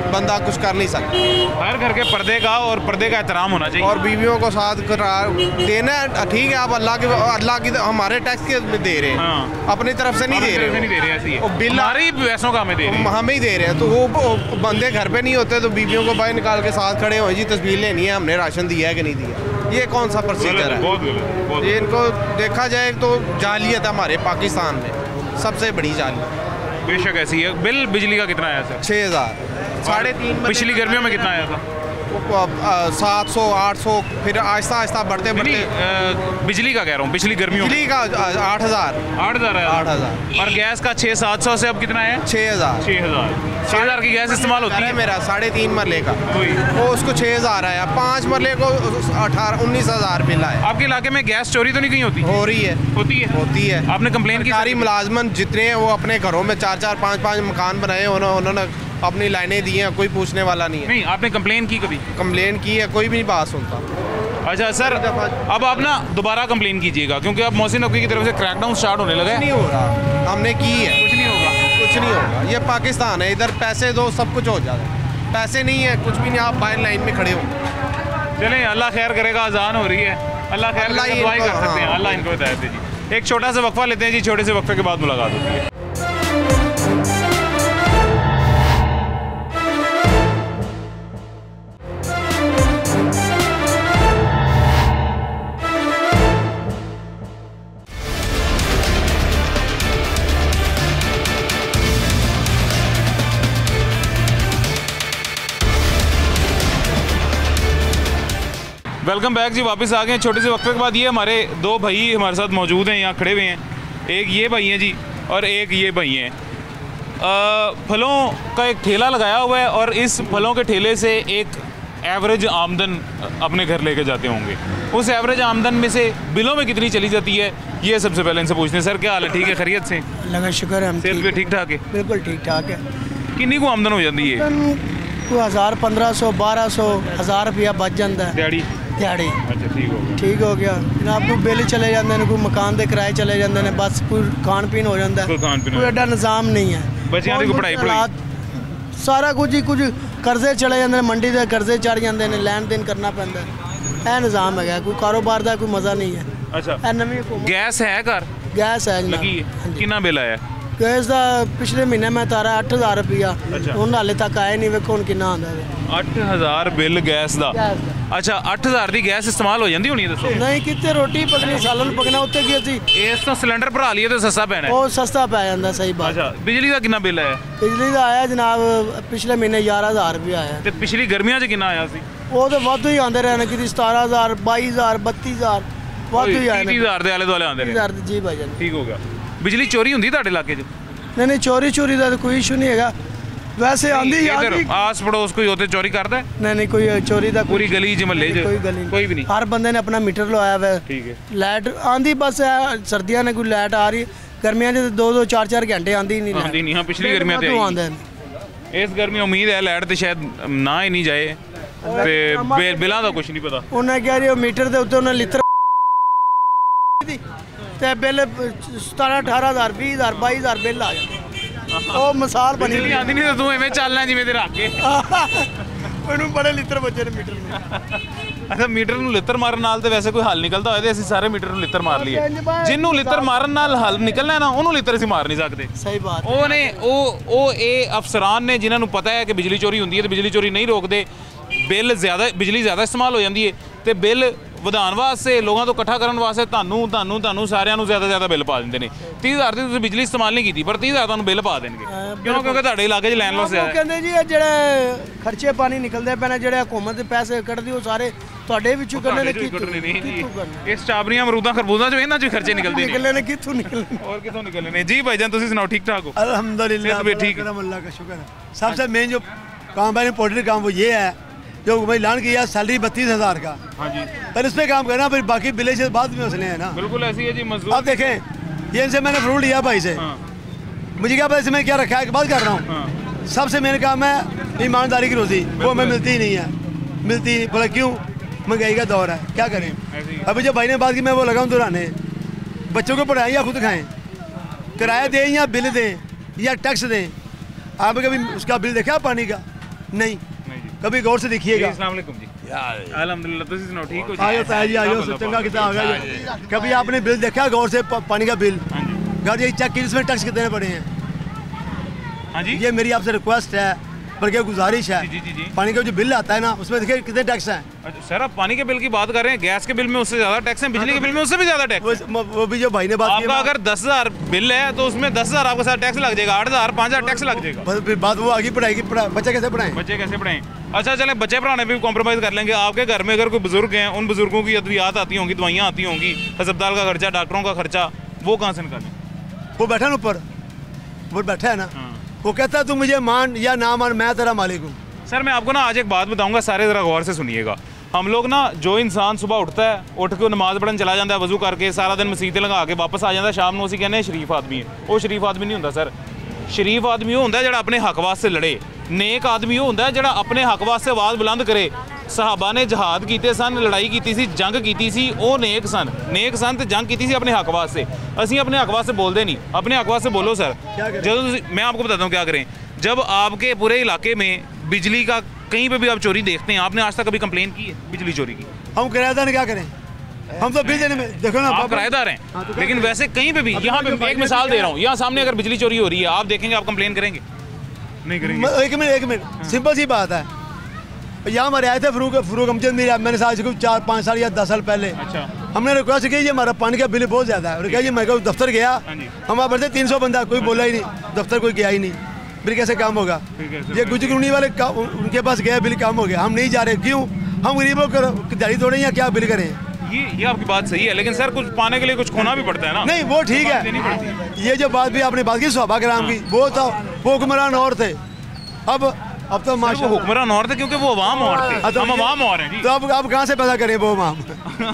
बंदा कुछ कर नहीं सकता। हर घर के पर्दे का और पर्दे का एहतराम होना चाहिए, और बीवियों को साथ देना है। ठीक है आप अल्लाह की हमारे टैक्स के दे रहे हैं, हाँ। अपनी तरफ से नहीं दे रहे, ऐसे ही और बिल हमारे ही पैसों का हमें दे रहे हैं, हमें ही दे रहे हैं। तो वो बंदे घर पे नहीं होते तो बीवियों को बाहर निकाल के साथ खड़े हो जी तस्वीर लेनी है, हमने राशन दिया है कि नहीं दिया। ये कौन सा प्रोसीजर है? बहुत गलत। ये इनको देखा जाए तो जालियत है हमारे पाकिस्तान में सबसे बड़ी जालियत। बेशक ऐसी है। बिल बिजली का कितना आया सर? 6000 3.5 पिछली गर्मियों में कितना आया था? 700 800 फिर आहिस्ता आहिस्ता बढ़ते बिजली का कह रहा हूँ, पिछली गर्मियों बिजली का 8000 8,000 और गैस का 600-700 से अब कितना है? 6000 की गैस इस्तेमाल होती है मेरा 3.5 मरले का, वो उसको 6000 आया, 5 मरले को 19,000 बिल आया। आपके इलाके में गैस चोरी तो नहीं कहीं होती? हो रही है, होती है। आपने कंप्लेन की? सरकारी मुलाजमन जितने हैं वो अपने घरों में 4-4 5-5 मकान बनाए, उन्होंने अपनी लाइनें दी हैं, कोई पूछने वाला नहीं है। नहीं आपने कंप्लेन की कभी? कंप्लेन की है, कोई भी नहीं बात सुनता। अच्छा सर अब आप ना दोबारा कंप्लेन कीजिएगा क्योंकि अब मोहसिन नकवी की तरफ से क्रैकडाउन स्टार्ट होने लगा है। नहीं हो रहा, हमने की है, कुछ नहीं होगा। ये पाकिस्तान है, इधर पैसे दो सब कुछ हो जाता है, पैसे नहीं है कुछ भी नहीं, आप बाहर लाइन में खड़े हो। चलें अल्लाह खैर करेगा, अजान हो रही है, अल्लाह खैर करेगा, दुआई कर सकते हैं, अल्लाह इनको हिदायत दीजिए। एक छोटा सा वक्फा लेते हैं जी, छोटे से वक्फे के बाद मुलाकात होती है। वेलकम बैक जी, वापस आ गए छोटे से वक्फे के बाद। ये हमारे 2 भाई हमारे साथ मौजूद हैं, यहाँ खड़े हुए हैं। एक ये भाई हैं जी और एक ये भाई हैं। फलों का एक ठेला लगाया हुआ है और इस फलों के ठेले से एक एवरेज आमदन अपने घर लेके जाते होंगे। उस एवरेज आमदन में से बिलों में कितनी चली जाती है, ये सबसे पहले इनसे पूछते हैं। सर क्या हाल है, ठीक है, खैरियत से? अल्लाह का शुक्र है, हम सेहत पे ठीक ठाक है? बिल्कुल ठीक ठाक है। किन्नी को आमदन हो जाती है? कोई 1000 1500 1200 1000 रुपया बच जाता है दिहाड़ी। अच्छा ठीक हो गया जनाब। कोई बिल चले जाते हैं, कोई मकान के किराए चले जाते हैं, बस कोई खान पीन हो जाता है, कोई एडा निज़ाम नहीं है। बच्चों की पढ़ाई सारा कुछ ही कुछ कर्जे चले जाते हैं, मंडी के कर्जे चढ़ जाते हैं, लैन देन करना पैंदा है। यह निज़ाम है, कोई कारोबार का कोई मज़ा नहीं है। अच्छा नवी गैस है घर? गैस है लगी है। कितना बिल आया? गैस का पिछले महीने मैं तारा 8000 रुपया, हूँ हाले तक आया नहीं, वेखो कितना आंदा है। 8000 बिल गैस का? अच्छा 8000 की गैस इस्तेमाल हो जाती होनी है? दसो नहीं कितने रोटी पकनी सालन पकना उत्ते की सी इस तो सिलेंडर भरा लिए तो सस्ता पैना है। वो सस्ता पै जाता, सही बात। अच्छा बिजली का कितना बिल आया? बिजली का आया जनाब पिछले महीने 11000 रुपया आया। ते पिछली गर्मियां च कितना आया सी? वो तो वाधू ही आंदे रहने, कि 17000 22000 32000 वाधू ही आए। 30000 दे आले दुआले आंदे रहे। 30000 जी भाई जान ठीक हो गया। बिजली चोरी होंदी ਤੁਹਾਡੇ ਇਲਾਕੇ 'ਚ? नहीं चोरी का तो कोई इशू नहीं है, वैसे आंधी आस पड़ोस कोई होते चोरी करता है? नहीं कोई चोरी का पूरी गली च महल्ले च कोई भी नहीं? हर बंदे ने अपना मीटर लवाया हुआ है। ठीक है। लाइट आंधी बस है, सर्दियों ने कोई लाइट आ रही है, गर्मियां 'ਚ 2-2 4-4 घंटे आंदी नहीं ਆਉਂਦੀ ਨਹੀਂ ਹਾਂ ਪਿਛਲੀ ਗਰਮੀਆਂ ਤੇ ਆਉਂਦੇ ਆਈ ਨੇ ਇਸ ਗਰਮੀ ਉਮੀਦ ਹੈ ਲਾਈਟ ਤੇ ਸ਼ਾਇਦ ਨਾ ਹੀ ਨਹੀਂ ਜਾਏ ਤੇ ਬਿਲਾਂ ਦਾ ਕੁਝ ਨਹੀਂ ਪਤਾ ਉਹਨੇ ਕਿਹਾ ਜੀ ਉਹ ਮੀਟਰ ਦੇ ਉੱਤੇ ਉਹਨੇ ਲਿੱਤਰ ਤੇ ਬਿੱਲ 17-18,000 20,000 22,000 ਬਿੱਲ ਆ ਜਾਂਦਾ ਉਹ ਮਿਸਾਲ ਬਣੀ ਬਿਜਲੀ ਆਉਂਦੀ ਨਹੀਂ ਤਾਂ ਤੂੰ ਐਵੇਂ ਚੱਲਣਾ ਜਿਵੇਂ ਤੇ ਰੱਖ ਕੇ ਉਹਨੂੰ ਬੜੇ ਲਿੱਤਰ ਬੱਚੇ ਨੇ ਮੀਟਰ ਨੂੰ ਅੱਛਾ ਮੀਟਰ ਨੂੰ ਲਿੱਤਰ ਮਾਰਨ ਨਾਲ ਤੇ ਵੈਸੇ ਕੋਈ ਹੱਲ ਨਿਕਲਦਾ ਹੋਏ ਤੇ ਅਸੀਂ ਸਾਰੇ ਮੀਟਰ ਨੂੰ ਲਿੱਤਰ ਮਾਰ ਲਈਏ ਜਿਹਨੂੰ ਲਿੱਤਰ ਮਾਰਨ ਨਾਲ ਹੱਲ ਨਿਕਲਣਾ ਨਾ ਉਹਨੂੰ ਲਿੱਤਰ ਅਸੀਂ ਮਾਰ ਨਹੀਂ ਸਕਦੇ ਸਹੀ ਬਾਤ ਉਹਨੇ ਉਹ ਇਹ ਅਫਸਰਾਨ ਨੇ ਜਿਨ੍ਹਾਂ ਨੂੰ ਪਤਾ ਹੈ ਕਿ ਬਿਜਲੀ ਚੋਰੀ ਹੁੰਦੀ ਹੈ ਤੇ ਬਿਜਲੀ ਚੋਰੀ ਨਹੀਂ ਰੋਕਦੇ ਬਿੱਲ ਜ਼ਿਆਦਾ ਬਿਜਲੀ ਜ਼ਿਆਦਾ ਇਸਤੇਮਾਲ ਹੋ ਜਾਂਦੀ ਹੈ ਤੇ ਬਿੱਲ ਵਧਾਉਣ ਵਾਸਤੇ ਲੋਕਾਂ ਤੋਂ ਇਕੱਠਾ ਕਰਨ ਵਾਸਤੇ ਤੁਹਾਨੂੰ ਸਾਰਿਆਂ ਨੂੰ ਜ਼ਿਆਦਾ ਬਿੱਲ ਪਾ ਦਿੰਦੇ ਨੇ 30,000 ਦੀ ਤੁਸੀਂ ਬਿਜਲੀ ਇਸਤੇਮਾਲ ਨਹੀਂ ਕੀਤੀ ਪਰ 30,000 ਤੁਹਾਨੂੰ ਬਿੱਲ ਪਾ ਦੇਣਗੇ ਕਿਉਂਕਿ ਤੁਹਾਡੇ ਇਲਾਕੇ 'ਚ ਲੈਣ ਲੋਸ ਜ਼ਿਆਦਾ ਕਹਿੰਦੇ ਜੀ ਇਹ ਜਿਹੜੇ ਖਰਚੇ ਪਾਣੀ ਨਿਕਲਦੇ ਪੈਣੇ ਜਿਹੜੇ ਹੁਕੂਮਤ ਦੇ ਪੈਸੇ ਕੱਢਦੀ ਉਹ ਸਾਰੇ ਤੁਹਾਡੇ ਵਿੱਚੋਂ ਕੱਢਣੇ ਨੇ ਇਹ ਸਟ੍ਰਾਬਰੀਆਂ ਅਮਰੂਦਾਂ ਖਰਬੂਜ਼ਾਂ ਚੋਂ ਇਹਨਾਂ ਚੋਂ ਖਰਚੇ ਨਿਕਲਦੇ ਨੇ ਕਿੱਥੋਂ ਨਿਕਲਣੇ और कितों निकलने ने जी भाईजान तुसी सुनाओ ठीक ठाक हो अल्हम्दुलिल्लाह भी ठीक अल्लाह का शुक्र है सबसे मेन जो काम है इम्पोर्टेंट काम वो ये है जो भाई ऐलान किया सैलरी 32,000 का हाँ जी पर इस पे काम करना फिर बाकी बिले से बाद में मसले हैं ना बिल्कुल ऐसी है जी मजदूर अब देखें ये इनसे मैंने फ्रूट लिया भाई से मुझे क्या पता इसमें क्या रखा है बात कर रहा हूँ सबसे मेन काम है ईमानदारी की रोजी वो हमें मिलती ही नहीं है मिलती नहीं बोला क्यों महंगाई का दौर है क्या करें अभी जब भाई ने बात की मैं वो लगाऊँ दोहराने बच्चों को पढ़ाएं या खुद खाएं किराया दें या बिल दें या टैक्स दें आप कभी उसका बिल देखा पानी का नहीं कभी गौर से देखिएगा अस्सलाम वालेकुम जी अल्हम्दुलिल्लाह तुसी सुनाओ ठीक हो जी आयो ताया जी आयो चंगा कितना आ गया कभी आपने बिल देखा गौर से पानी का बिल घर ये चेक कीजिए इसमें टैक्स कितने पड़े हैं हाँ जी ये मेरी आपसे रिक्वेस्ट है बल्कि गुजारिश है जी पानी का जो बिल आता है ना उसमें देखिए कितने टैक्स हैं अच्छा सर आप पानी के बिल की बात कर रहे हैं गैस के बिल में उससे ज्यादा टैक्स है बिजली के बिल में उससे भी ज्यादा टैक्स वो भी जो भाई ने बात आपका अगर 10,000 बिल है तो उसमें 10,000 आपके साथ टैक्स लग जाएगा 8,000 5,000 टैक्स लग जाएगा फिर बात वो आगे पढ़ाई बच्चे कैसे पढ़ाएं बच्चे कैसे पढ़ाएं अच्छा चले बच्चे पढ़ाने पे भी कॉम्प्रोमाइज़ कर लेंगे आपके घर में अगर कोई बुजुर्ग हैं उन बुजुर्गों की अद्वियात आती होंगी दवाइयाँ आती होंगी अस्पताल का खर्चा डॉक्टरों का खर्चा वो कहाँ से निकालें वो बैठा ना ऊपर वो बैठा है ना वो कहता है तू मुझे मान या ना मान मैं तेरा मालिक हूँ सर मैं आपको ना आज एक बात बताऊंगा सारे ज़रा गौर से सुनिएगा हम लोग ना जो इंसान सुबह उठता है उठ के नमाज पढ़न चला जाता है वजू करके सारा दिन मसीते लगा के वापस आ जाता है शाम को असीं कहने शरीफ आदमी है वो शरीफ आदमी नहीं होंदा सर शरीफ आदमी वो होंदा जिहड़ा अपने हक वास्ते लड़े नेक आदमी वो होंदा जिहड़ा अपने हक वास्ते आवाज़ बुलंद करे सहाबा ने जहाद कीते सन लड़ाई कीती सी जंग कीती सी वो नेक सन ते जंग कीती सी अपने हक वास्ते असीं अपने हक वास्ते बोलते नहीं अपने हक वास्ते बोलो सर जो मैं आपको बताता हूँ क्या करें जब आपके पूरे इलाके में बिजली का कहीं पे भी आप चोरी देखते हैं आपने आज तक कभी कंप्लेन की है बिजली चोरी की हम किराएदार ने क्या करें हम तो बिल देने में देखो ना आप किराएदार हैं लेकिन वैसे कहीं पे भी यहाँ पे एक मिसाल दे रहा हूँ यहाँ सामने अगर बिजली चोरी हो रही है आप देखेंगे आप कंप्लेन करेंगे नहीं करेंगे एक मिनट सिंपल सी बात है यहाँ हमारे आए थे फरूक अमजद मेरे मैंने साल 4-5 साल या 10 साल पहले अच्छा हमने रिक्वेस्ट की ये हमारा पानी का बिल बहुत ज़्यादा है और कहा जी मैं दफ्तर गया हम आप बढ़ते 300 बंदा कोई बोला ही नहीं दफ्तर कोई गया ही नहीं बिल कैसे काम होगा ये गुजरगुनी वाले उनके पास गया बिल काम हो गया हम नहीं जा रहे क्यों हम गरीबों को दिहाड़ी तोड़ें या क्या बिल करें ये आपकी बात सही है लेकिन सर कुछ पाने के लिए कुछ खोना भी पड़ता है ना नहीं वो ठीक है ये जो बात भी आपने बात की सहाबा कराम की वो था वो हुक्मरान और थे अब तो वो हुक्मरान और थे क्योंकि वो अवाम और थे हम अवाम और हैं जी तो अब कहाँ से पैदा करें वो अवाम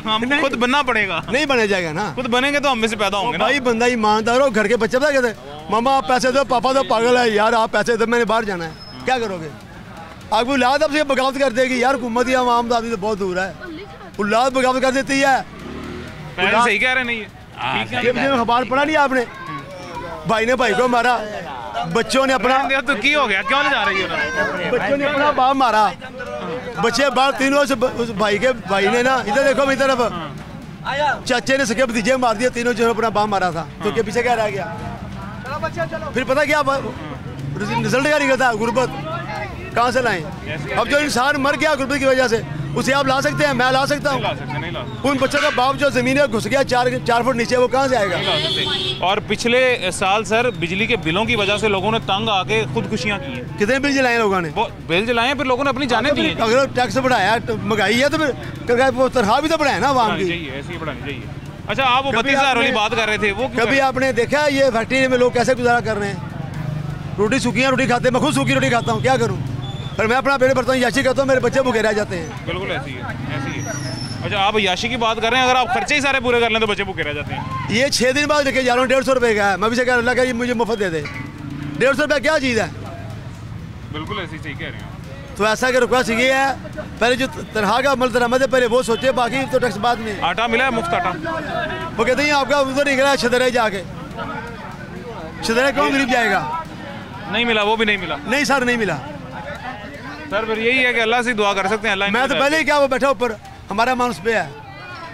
हम खुद बनना पड़ेगा नहीं बने जाएगा ना खुद बनेंगे तो हम में से पैदा होंगे ना भाई बंदा ईमानदार हो घर के बच्चे पता कहते मामा आप पैसे दो पापा तो पागल है यार आप पैसे दो मैंने बाहर जाना है क्या करोगे आपको औलाद आपसे बगावत कर देगी यार हुकूमत या आवाम आदमी तो बहुत दूर है औलाद बगावत कर देती है सही कह रहे नहीं अखबार पढ़ा नहीं आपने भाई ने भाई को मारा बच्चों ने अपना तो की हो गया क्यों नहीं जा रही है बच्चों ने अपना बाप मारा बच्चे बाहर तीनों से उस भाई ने ना इधर देखो मेरी तरफ चाचे ने सके भतीजे मार दिया तीनों जो अपना बाप मारा था तो के पीछे क्या रह गया फिर पता क्या रिजल्ट क्या निकलता है गुर्बत कहाँ से लाएं अब जो इंसान मर गया गुर्बत की वजह से उसे आप ला सकते हैं मैं ला सकता हूँ उन बच्चों का बाप जो जमीन में घुस गया 4 फुट नीचे वो कहाँ से आएगा और पिछले साल सर बिजली के बिलों की वजह से लोगों ने तंग आके खुदकुशियाँ की हैं कितने बिल जलाए लोगों ने वो बिल जलाए फिर लोगों ने अपनी जाने दी अगर टैक्स बढ़ाया महंगाई है तो फिर वो तनख्वाह भी तो बढ़ाया ना आवाम की ऐसी बढ़ानी चाहिए अच्छा आप वो 32,000 वाली बात कर रहे थे वो कभी आपने देखा ये फैक्ट्री में लोग कैसे गुजारा कर रहे हैं रोटी सूखियाँ रोटी खाते हैं मैं खुद सूखी रोटी खाता हूँ क्या करूँ पर मैं अपना पेट भरता हूँ याची करता हूँ मेरे बच्चे भूखे रह जाते हैं बिल्कुल ऐसी है अच्छा, आप याशी की बात कर रहे हैं, अगर आप खर्चे ही सारे पूरे कर लें तो बच्चे भूखे रह जाते हैं। ये 6 दिन बाद लेके जा रहा हूँ, 150 रुपये का है। मैं भी से कह रहा हूँ मुझे मुफ्त दे दे। 150 रुपये क्या चीज़ है? बिल्कुल ऐसे ही सही कह रहे हैं। तो ऐसा कि रिक्वेस्ट ये है, पहले जो तनख्वाह का अमल दरामद है पहले वो सोचे, बाकी तो टैक्स बाद में। आटा मिला है मुफ्त आटा? वो कहते हैं आपका उधर निकला है छदरे जाके। छदरे कौन गरीब जाएगा? नहीं मिला, वो भी नहीं मिला। नहीं सर, नहीं मिला सर। फिर यही है कि अल्लाह से दुआ कर सकते हैं। अल्लाह मैं तो पहले ही क्या वो बैठा ऊपर, हमारा मन उस पे है,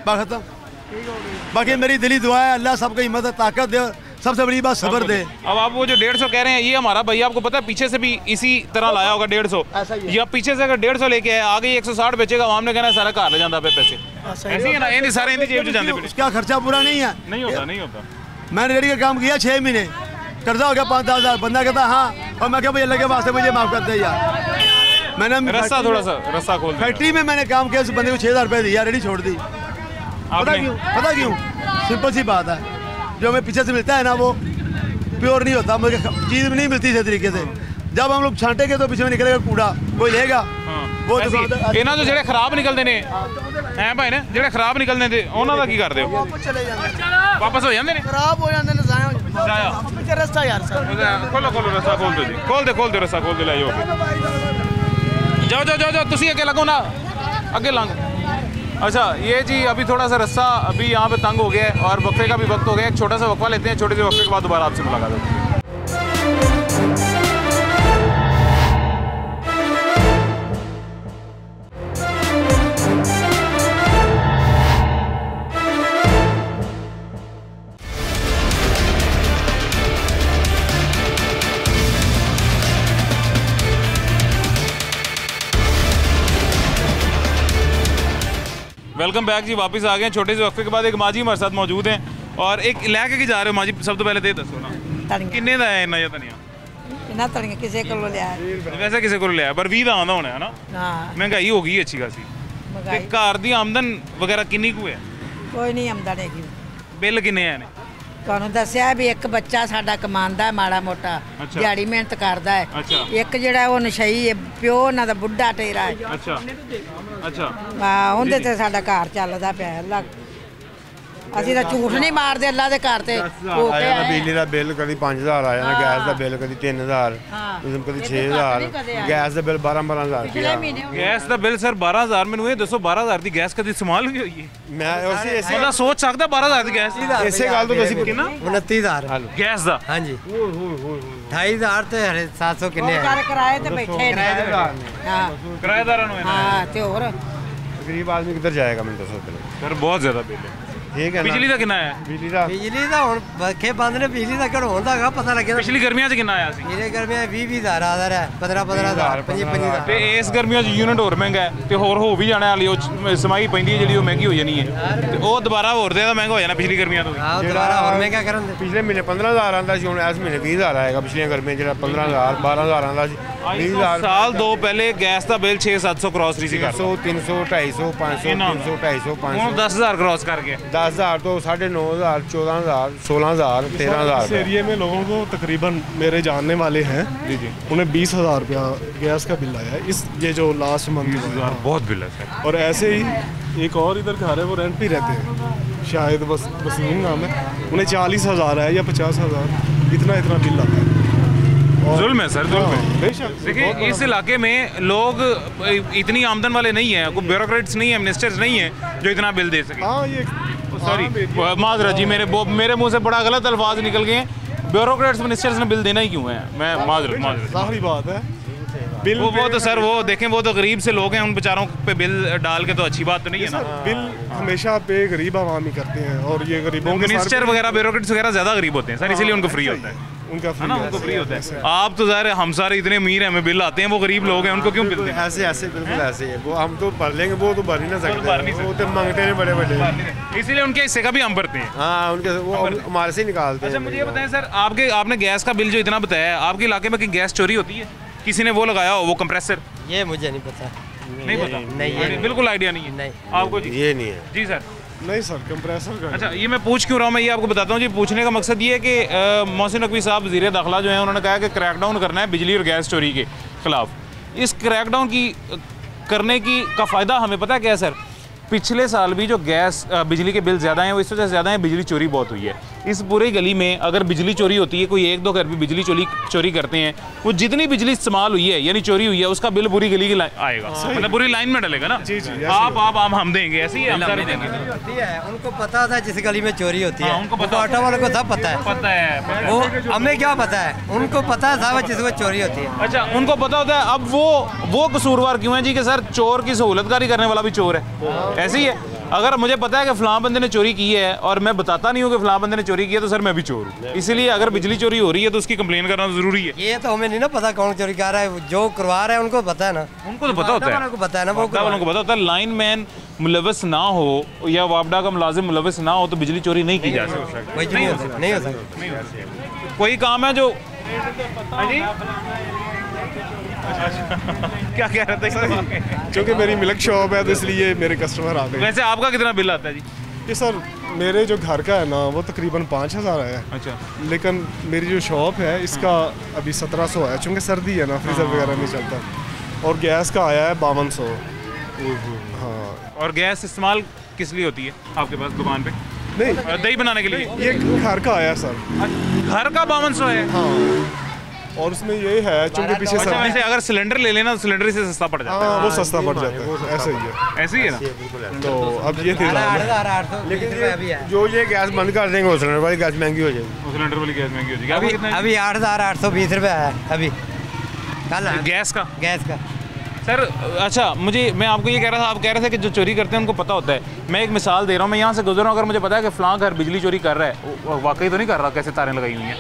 खत्म। बाकी मेरी दिली दुआ है अल्लाह सबको हिम्मत ताकत दे, सबसे बड़ी बात सब्र दे। अब आप वो जो 150 कह रहे हैं, ये हमारा भैया आपको पता है पीछे से भी इसी तरह लाया होगा 150, या पीछे से अगर 150 लेके आए आगे 160 बेचेगा, हमने कहना सारा घर ले जाता पे पैसे। ऐसे ही है ना, ये सारे इनकी जेब से जाते पे। उसका खर्चा पूरा नहीं है। नहीं होता, नहीं होता। मैंने रेडी का काम किया 6 महीने, कर्जा हो गया 5-10 हज़ार। बंदा कहता हाँ, और मैं क्या भाई अल्लाह के वास्ते मुझे माफ़ कर दे यार। मैंने रस्सा थोड़ा सा रस्सा खोल दिया। फैक्ट्री में मैंने काम किया, उस बंदे को 6,000 रुपये दिया, रेडी छोड़ दी। पता क्यों? पता क्यों? सिंपल सी बात है, जो हमें पीछे से मिलता है ना वो प्योर नहीं होता, मुझे चीज़ नहीं मिलती इसी तरीके से। जब हम लोग छांटेंगे तो पीछे में निकलेगा कूड़ा, कोई लेगा वो ਇਹਨਾਂ ਤੋਂ ਜਿਹੜੇ ਖਰਾਬ ਨਿਕਲਦੇ ਨੇ ਐ ਭਾਈ ਨੇ, ਜਿਹੜੇ ਖਰਾਬ ਨਿਕਲਦੇ ਨੇ ਉਹਨਾਂ ਦਾ ਕੀ ਕਰਦੇ ਹੋ? ਵਾਪਸ ਹੋ ਜਾਂਦੇ ਨੇ? ਖਰਾਬ ਹੋ ਜਾਂਦੇ ਨੇ, ਜ਼ਾਇਆ ਹੋ ਜਾਂਦੇ ਜ਼ਾਇਆ। ਪਿੱਛੇ ਰਸਤਾ ਯਾਰ ਸਰ। ਖੋਲੋ ਰਸਾ ਖੋਲ ਦਿਓ ਜੀ, ਖੋਲ ਦਿਓ ਰਸਾ ਖੋਲ ਦਿਓ, ਲੈ ਜਾਓ ਜਾਓ ਤੁਸੀਂ ਅੱਗੇ लगो ना, ਅੱਗੇ लंघ। अच्छा ये जी अभी थोड़ा सा रस्सा अभी यहाँ पे तंग हो गया है और वक्फे का भी वक्त हो गया है। एक छोटा सा वक्फा लेते हैं, छोटे से वक्फे के बाद दोबारा आपसे मुलाकात होती है। वेलकम बैक जी, वापस आ गए छोटे से वक्फे के बाद। एक माजी हमारे साथ मौजूद हैं और एक लैके की जा रहे हो माजी, सब तो पहले तो दसो ना किन्ने दा है इन्ना धनिया? इन्ना धनिया किसे को लिया? वैसे किसे को लिया, पर 20 दा आंदा होना है ना। हां, महंगाई हो गई अच्छी खासी। ते घर दी आमदन वगैरह किन्नी को है? कोई नहीं आमदन है। बिल किन्ने हैं? ਤੁਹਾਨੂੰ ਦੱਸਿਆ ਵੀ ਇੱਕ ਬੱਚਾ ਸਾਡਾ ਕਮਾਉਂਦਾ ਮਾੜਾ ਮੋਟਾ, ਦਿਹਾੜੀ ਮਿਹਨਤ ਕਰਦਾ ਹੈ। ਇੱਕ ਜਿਹੜਾ ਉਹ ਨਸ਼ਈ ਹੈ, ਪਿਓ ਉਹਨਾਂ ਦਾ ਬੁੱਢਾ ਟੇਰਾ ਹੈ। ਅੱਛਾ ਹਾਂ, ਉਹਦੇ ਤੇ ਸਾਡਾ ਘਰ ਚੱਲਦਾ ਪਿਆ। ਅੱਲਾ, ਅਸੀਂ ਤਾਂ ਝੂਠ ਨਹੀਂ ਮਾਰਦੇ ਅੱਲਾ ਦੇ ਘਰ ਤੇ। ਬਿਜਲੀ ਦਾ ਬਿੱਲ ਕਦੀ 5000 ਆ ਜਾਣਾ, ਗੈਸ ਦਾ ਬਿੱਲ ਕਦੀ 3000, ਕਦੀ 6000, ਗੈਸ ਦਾ ਬਿੱਲ 12-12000 ਗੈਸ ਦਾ ਬਿੱਲ ਸਰ 12000। ਮੈਨੂੰ ਇਹ ਦੱਸੋ 12000 ਦੀ ਗੈਸ ਕਦੀ ਇਸਤੇਮਾਲ ਵੀ ਹੋਈ ਹੈ? ਮੈਂ ਉਸੇ ਬੰਦਾ ਸੋਚ ਸਕਦਾ 12000 ਦੀ ਗੈਸ? ਇਸੇ ਗੱਲ ਤੋਂ ਤੁਸੀਂ ਕਿੰਨਾ? 29000 ਗੈਸ ਦਾ? ਹਾਂਜੀ 28000 ਤੇ 700 ਕਿੰਨੇ ਆ? ਕਿਰਾਏ ਤੇ ਬੈਠੇ ਨੇ। ਹਾਂ, ਕਿਰਾਏਦਾਰਾਂ ਨੂੰ। ਹਾਂ, ਤੇ ਹੋਰ ਗਰੀਬ ਆਦਮੀ ਕਿੱਧਰ ਜਾਏਗਾ ਮੈਨੂੰ ਦੱਸੋ ਪਹਿਲੇ। ਸਰ ਬਹੁਤ ਜ਼ਿਆਦਾ ਬਿੱਲ ਹੈ। ਠੀਕ ਹੈ। ਬਿਜਲੀ ਦਾ ਕਿੰਨਾ ਹੈ? ਬਿਜਲੀ ਦਾ ਹੁਣ ਪੱਖੇ ਬੰਦ ਨੇ, ਬਿਜਲੀ ਦਾ ਘੜੋਂ ਦਾ ਹੈਗਾ ਪਤਾ ਲੱਗਿਆ। ਪਿਛਲੀ ਗਰਮੀਆਂ 'ਚ ਕਿੰਨਾ ਆਇਆ ਸੀ? ਇਹਨੇ ਗਰਮੀਆਂ 20,000 ਆ ਰਿਹਾ, 15,000 25,000। ਤੇ ਇਸ ਗਰਮੀਆਂ 'ਚ ਯੂਨਿਟ ਹੋਰ ਮਹਿੰਗਾ ਹੈ ਤੇ ਹੋਰ ਹੋ ਵੀ ਜਾਣਾ ਵਾਲੀ ਉਹ ਸਮਾਈ ਪੈਂਦੀ ਹੈ ਜਿਹੜੀ ਉਹ ਮਹਿੰਗੀ ਹੋ ਜਾਣੀ ਹੈ ਤੇ ਉਹ ਦੁਬਾਰਾ ਹੋਰ ਜ਼ਿਆਦਾ ਮਹਿੰਗਾ ਹੋ ਜਾਣਾ ਪਿਛਲੀ ਗਰਮੀਆਂ ਤੋਂ। ਹਾਂ, ਦੁਬਾਰਾ ਹੋਰ ਮਹਿੰਗਾ ਕਰਨ ਦੇ। ਪਿਛਲੇ ਮਹੀਨੇ 15000 ਆਂਦਾ ਸੀ, ਹੁਣ ਇਸ ਮਹੀਨੇ 20000 ਆਏਗਾ। ਪਿਛਲੀਆਂ ਗਰਮੀਆਂ ਜਿਹੜਾ 15000 12000 ਆਂਦਾ ਸੀ। 20000 ਸਾਲ ਦੋ ਪਹਿਲੇ ਗੈਸ ਦਾ ਬਿੱਲ 600-700 ਕ੍ਰਾਸ ਨਹੀਂ ਸੀ ਕਰਦਾ। 300 300 250 500 300 250 500 ਹੁਣ 10000 ਕ੍ਰਾਸ ਕਰ ਗਿਆ। 10000 तो 9,500 14,000 16,000 13,000। इस एरिए में लोगों को तकरीबन मेरे जानने वाले हैं जी, उन्हें 20,000 रुपया गैस का बिल आया है इस ये जो लास्ट मंथ। बहुत बिल है सर। और ऐसे ही एक और इधर घर है, वो रेंट पे रहते हैं, शायद वसीम नाम है, उन्हें 40,000 है या 50,000 इतना बिल आता है। जुल्म है सर, जुल्म है। देखिए इस इलाके में लोग इतनी आमदन वाले नहीं हैं, कोई ब्यूरोक्रेट्स नहीं है, मिनिस्टर्स नहीं है जो इतना बिल दे सके। हाँ, ये सॉरी माजरा जी, मेरे मुंह से बड़ा गलत अल्फाज निकल गए हैं। ब्यूरोक्रेट्स मिनिस्टर्स ने बिल देना ही क्यों है? मैं माजरा सारी बात है बिल वो तो सर वो देखें, वो तो गरीब से लोग हैं, उन बेचारों पे बिल डाल के तो अच्छी बात तो नहीं है ना। बिल हमेशा पे गरीब आवाम ही करते हैं और ये गरीबों के मिनिस्टर वगैरह ब्यूरोक्रेट्स वगैरह ज्यादा गरीब होते हैं सर, इसीलिए उनको फ्री होता है। उनका है ना, उनको फ्री होता है। आप तो ज़ाहिर हम सारे इतने अमीर हैं, हमें बिल आते हैं, वो गरीब लोग हैं, उनको क्यों बिल दें? ऐसे बिल्कुल ऐसे है। वो हम तो भर लेंगे, वो तो भर ही ना सकते, वो तो मांगते हैं बड़े बड़े, इसीलिए उनके हिस्से का भी हम भरते हैं। हाँ, उनके वो हमारे से निकालते हैं। अच्छा मुझे ये बताएं सर, आपने गैस का बिल जो इतना बताया, आपके इलाके में कहीं गैस चोरी होती है? किसी ने वो लगाया हो वो कंप्रेसर? ये मुझे नहीं पता। नहीं पता? नहीं, बिल्कुल आइडिया नहीं है। नहीं आपको जी? ये नहीं है जी सर। नहीं सर, कंप्रेसर का। अच्छा ये मैं पूछ क्यों रहा हूँ, मैं ये आपको बताता हूँ जी। पूछने का मकसद ये है कि मोहसिन नकवी साहब वज़ीर दाखिला जो है, उन्होंने कहा कि क्रैकडाउन करना है बिजली और गैस चोरी के ख़िलाफ़। इस क्रैकडाउन की करने का फ़ायदा हमें पता है क्या है सर? पिछले साल भी जो गैस बिजली के बिल ज़्यादा हैं वो इस वजह से ज़्यादा हैं, बिजली चोरी बहुत हुई है। इस पूरी गली में अगर बिजली चोरी होती है, कोई 1-2 घर भी बिजली चोरी करते हैं, वो जितनी बिजली इस्तेमाल हुई है यानी चोरी हुई है, उसका बिल पूरी गली की आएगा, मतलब पूरी लाइन में डलेगा ना। जी जी, आप हम देंगे, ऐसे ही हम सारे देंगे। उनको पता था जिस गली में चोरी होती है, उनको पता, ऑटो वालों को सब पता है, वो हमें क्या पता है, उनको पता था जिसमें चोरी होती है। अच्छा, उनको पता होता है। अब वो कसूरवार क्यों है जी कि सर चोर की सहूलतकारी करने वाला भी चोर है, ऐसे ही है। अगर मुझे पता है कि फलां बंदे ने चोरी की है और मैं बताता नहीं हूँ कि फलां बंदे ने चोरी की है, तो सर मैं भी चोर हूँ। इसीलिए अगर बिजली चोरी हो रही है तो उसकी कंप्लेन करना जरूरी है। ये तो हमें नहीं ना पता कौन चोरी कर रहा है, जो करवा रहा है उनको पता है ना, उनको तो पता होता है, उनको पता है ना, वो वालों को पता होता है। लाइन मैन मुलव्वस ना हो या वापडा का मुलाजिम मुलव्वस ना हो तो बिजली चोरी नहीं की जा सकती। नहीं हो सकती। कोई काम है जो क्या कह रहे थे? क्योंकि मेरी मिल्क शॉप है तो इसलिए मेरे कस्टमर आ गए। वैसे आपका कितना बिल आता है जी? ये सर मेरे जो घर का है ना वो तकरीबन 5000 है। अच्छा। लेकिन मेरी जो शॉप है इसका अभी 1700 है, चूँकि सर्दी है ना, फ्रीज़र वगैरह नहीं चलता। और गैस का आया है 5200। हाँ। और गैस इस्तेमाल किस लिए होती है आपके पास दुकान पे? नहीं, दही बनाने के लिए। ये घर का आया सर। घर का 5200 है? हाँ। और उसमें ये है चूँकि पीछे सर वैसे अगर सिलेंडर ले लेना तो सिलेंडर से सस्ता पड़ जाता है। हाँ, वो सस्ता पड़ जाता है, ऐसा ही है। ऐसे ही है ना। तो अब ये लेकिन जो ये गैस बंद कर देंगे सिलेंडर वाली गैस महंगी हो जाएगी। सिलेंडर वाली गैस महंगी हो जाएगी। अभी 8820 रुपये है अभी कल गैस का। सर अच्छा, मैं आपको ये कह रहा था, आप कह रहे थे कि जो चोरी करते हैं उनको पता होता है। मैं एक मिसाल दे रहा हूँ, मैं यहाँ से गुजर रहा हूँ, अगर मुझे पता है कि फलां घर बिजली चोरी कर रहा है, वाकई तो नहीं कर रहा, कैसे तारें लगाई हुई हैं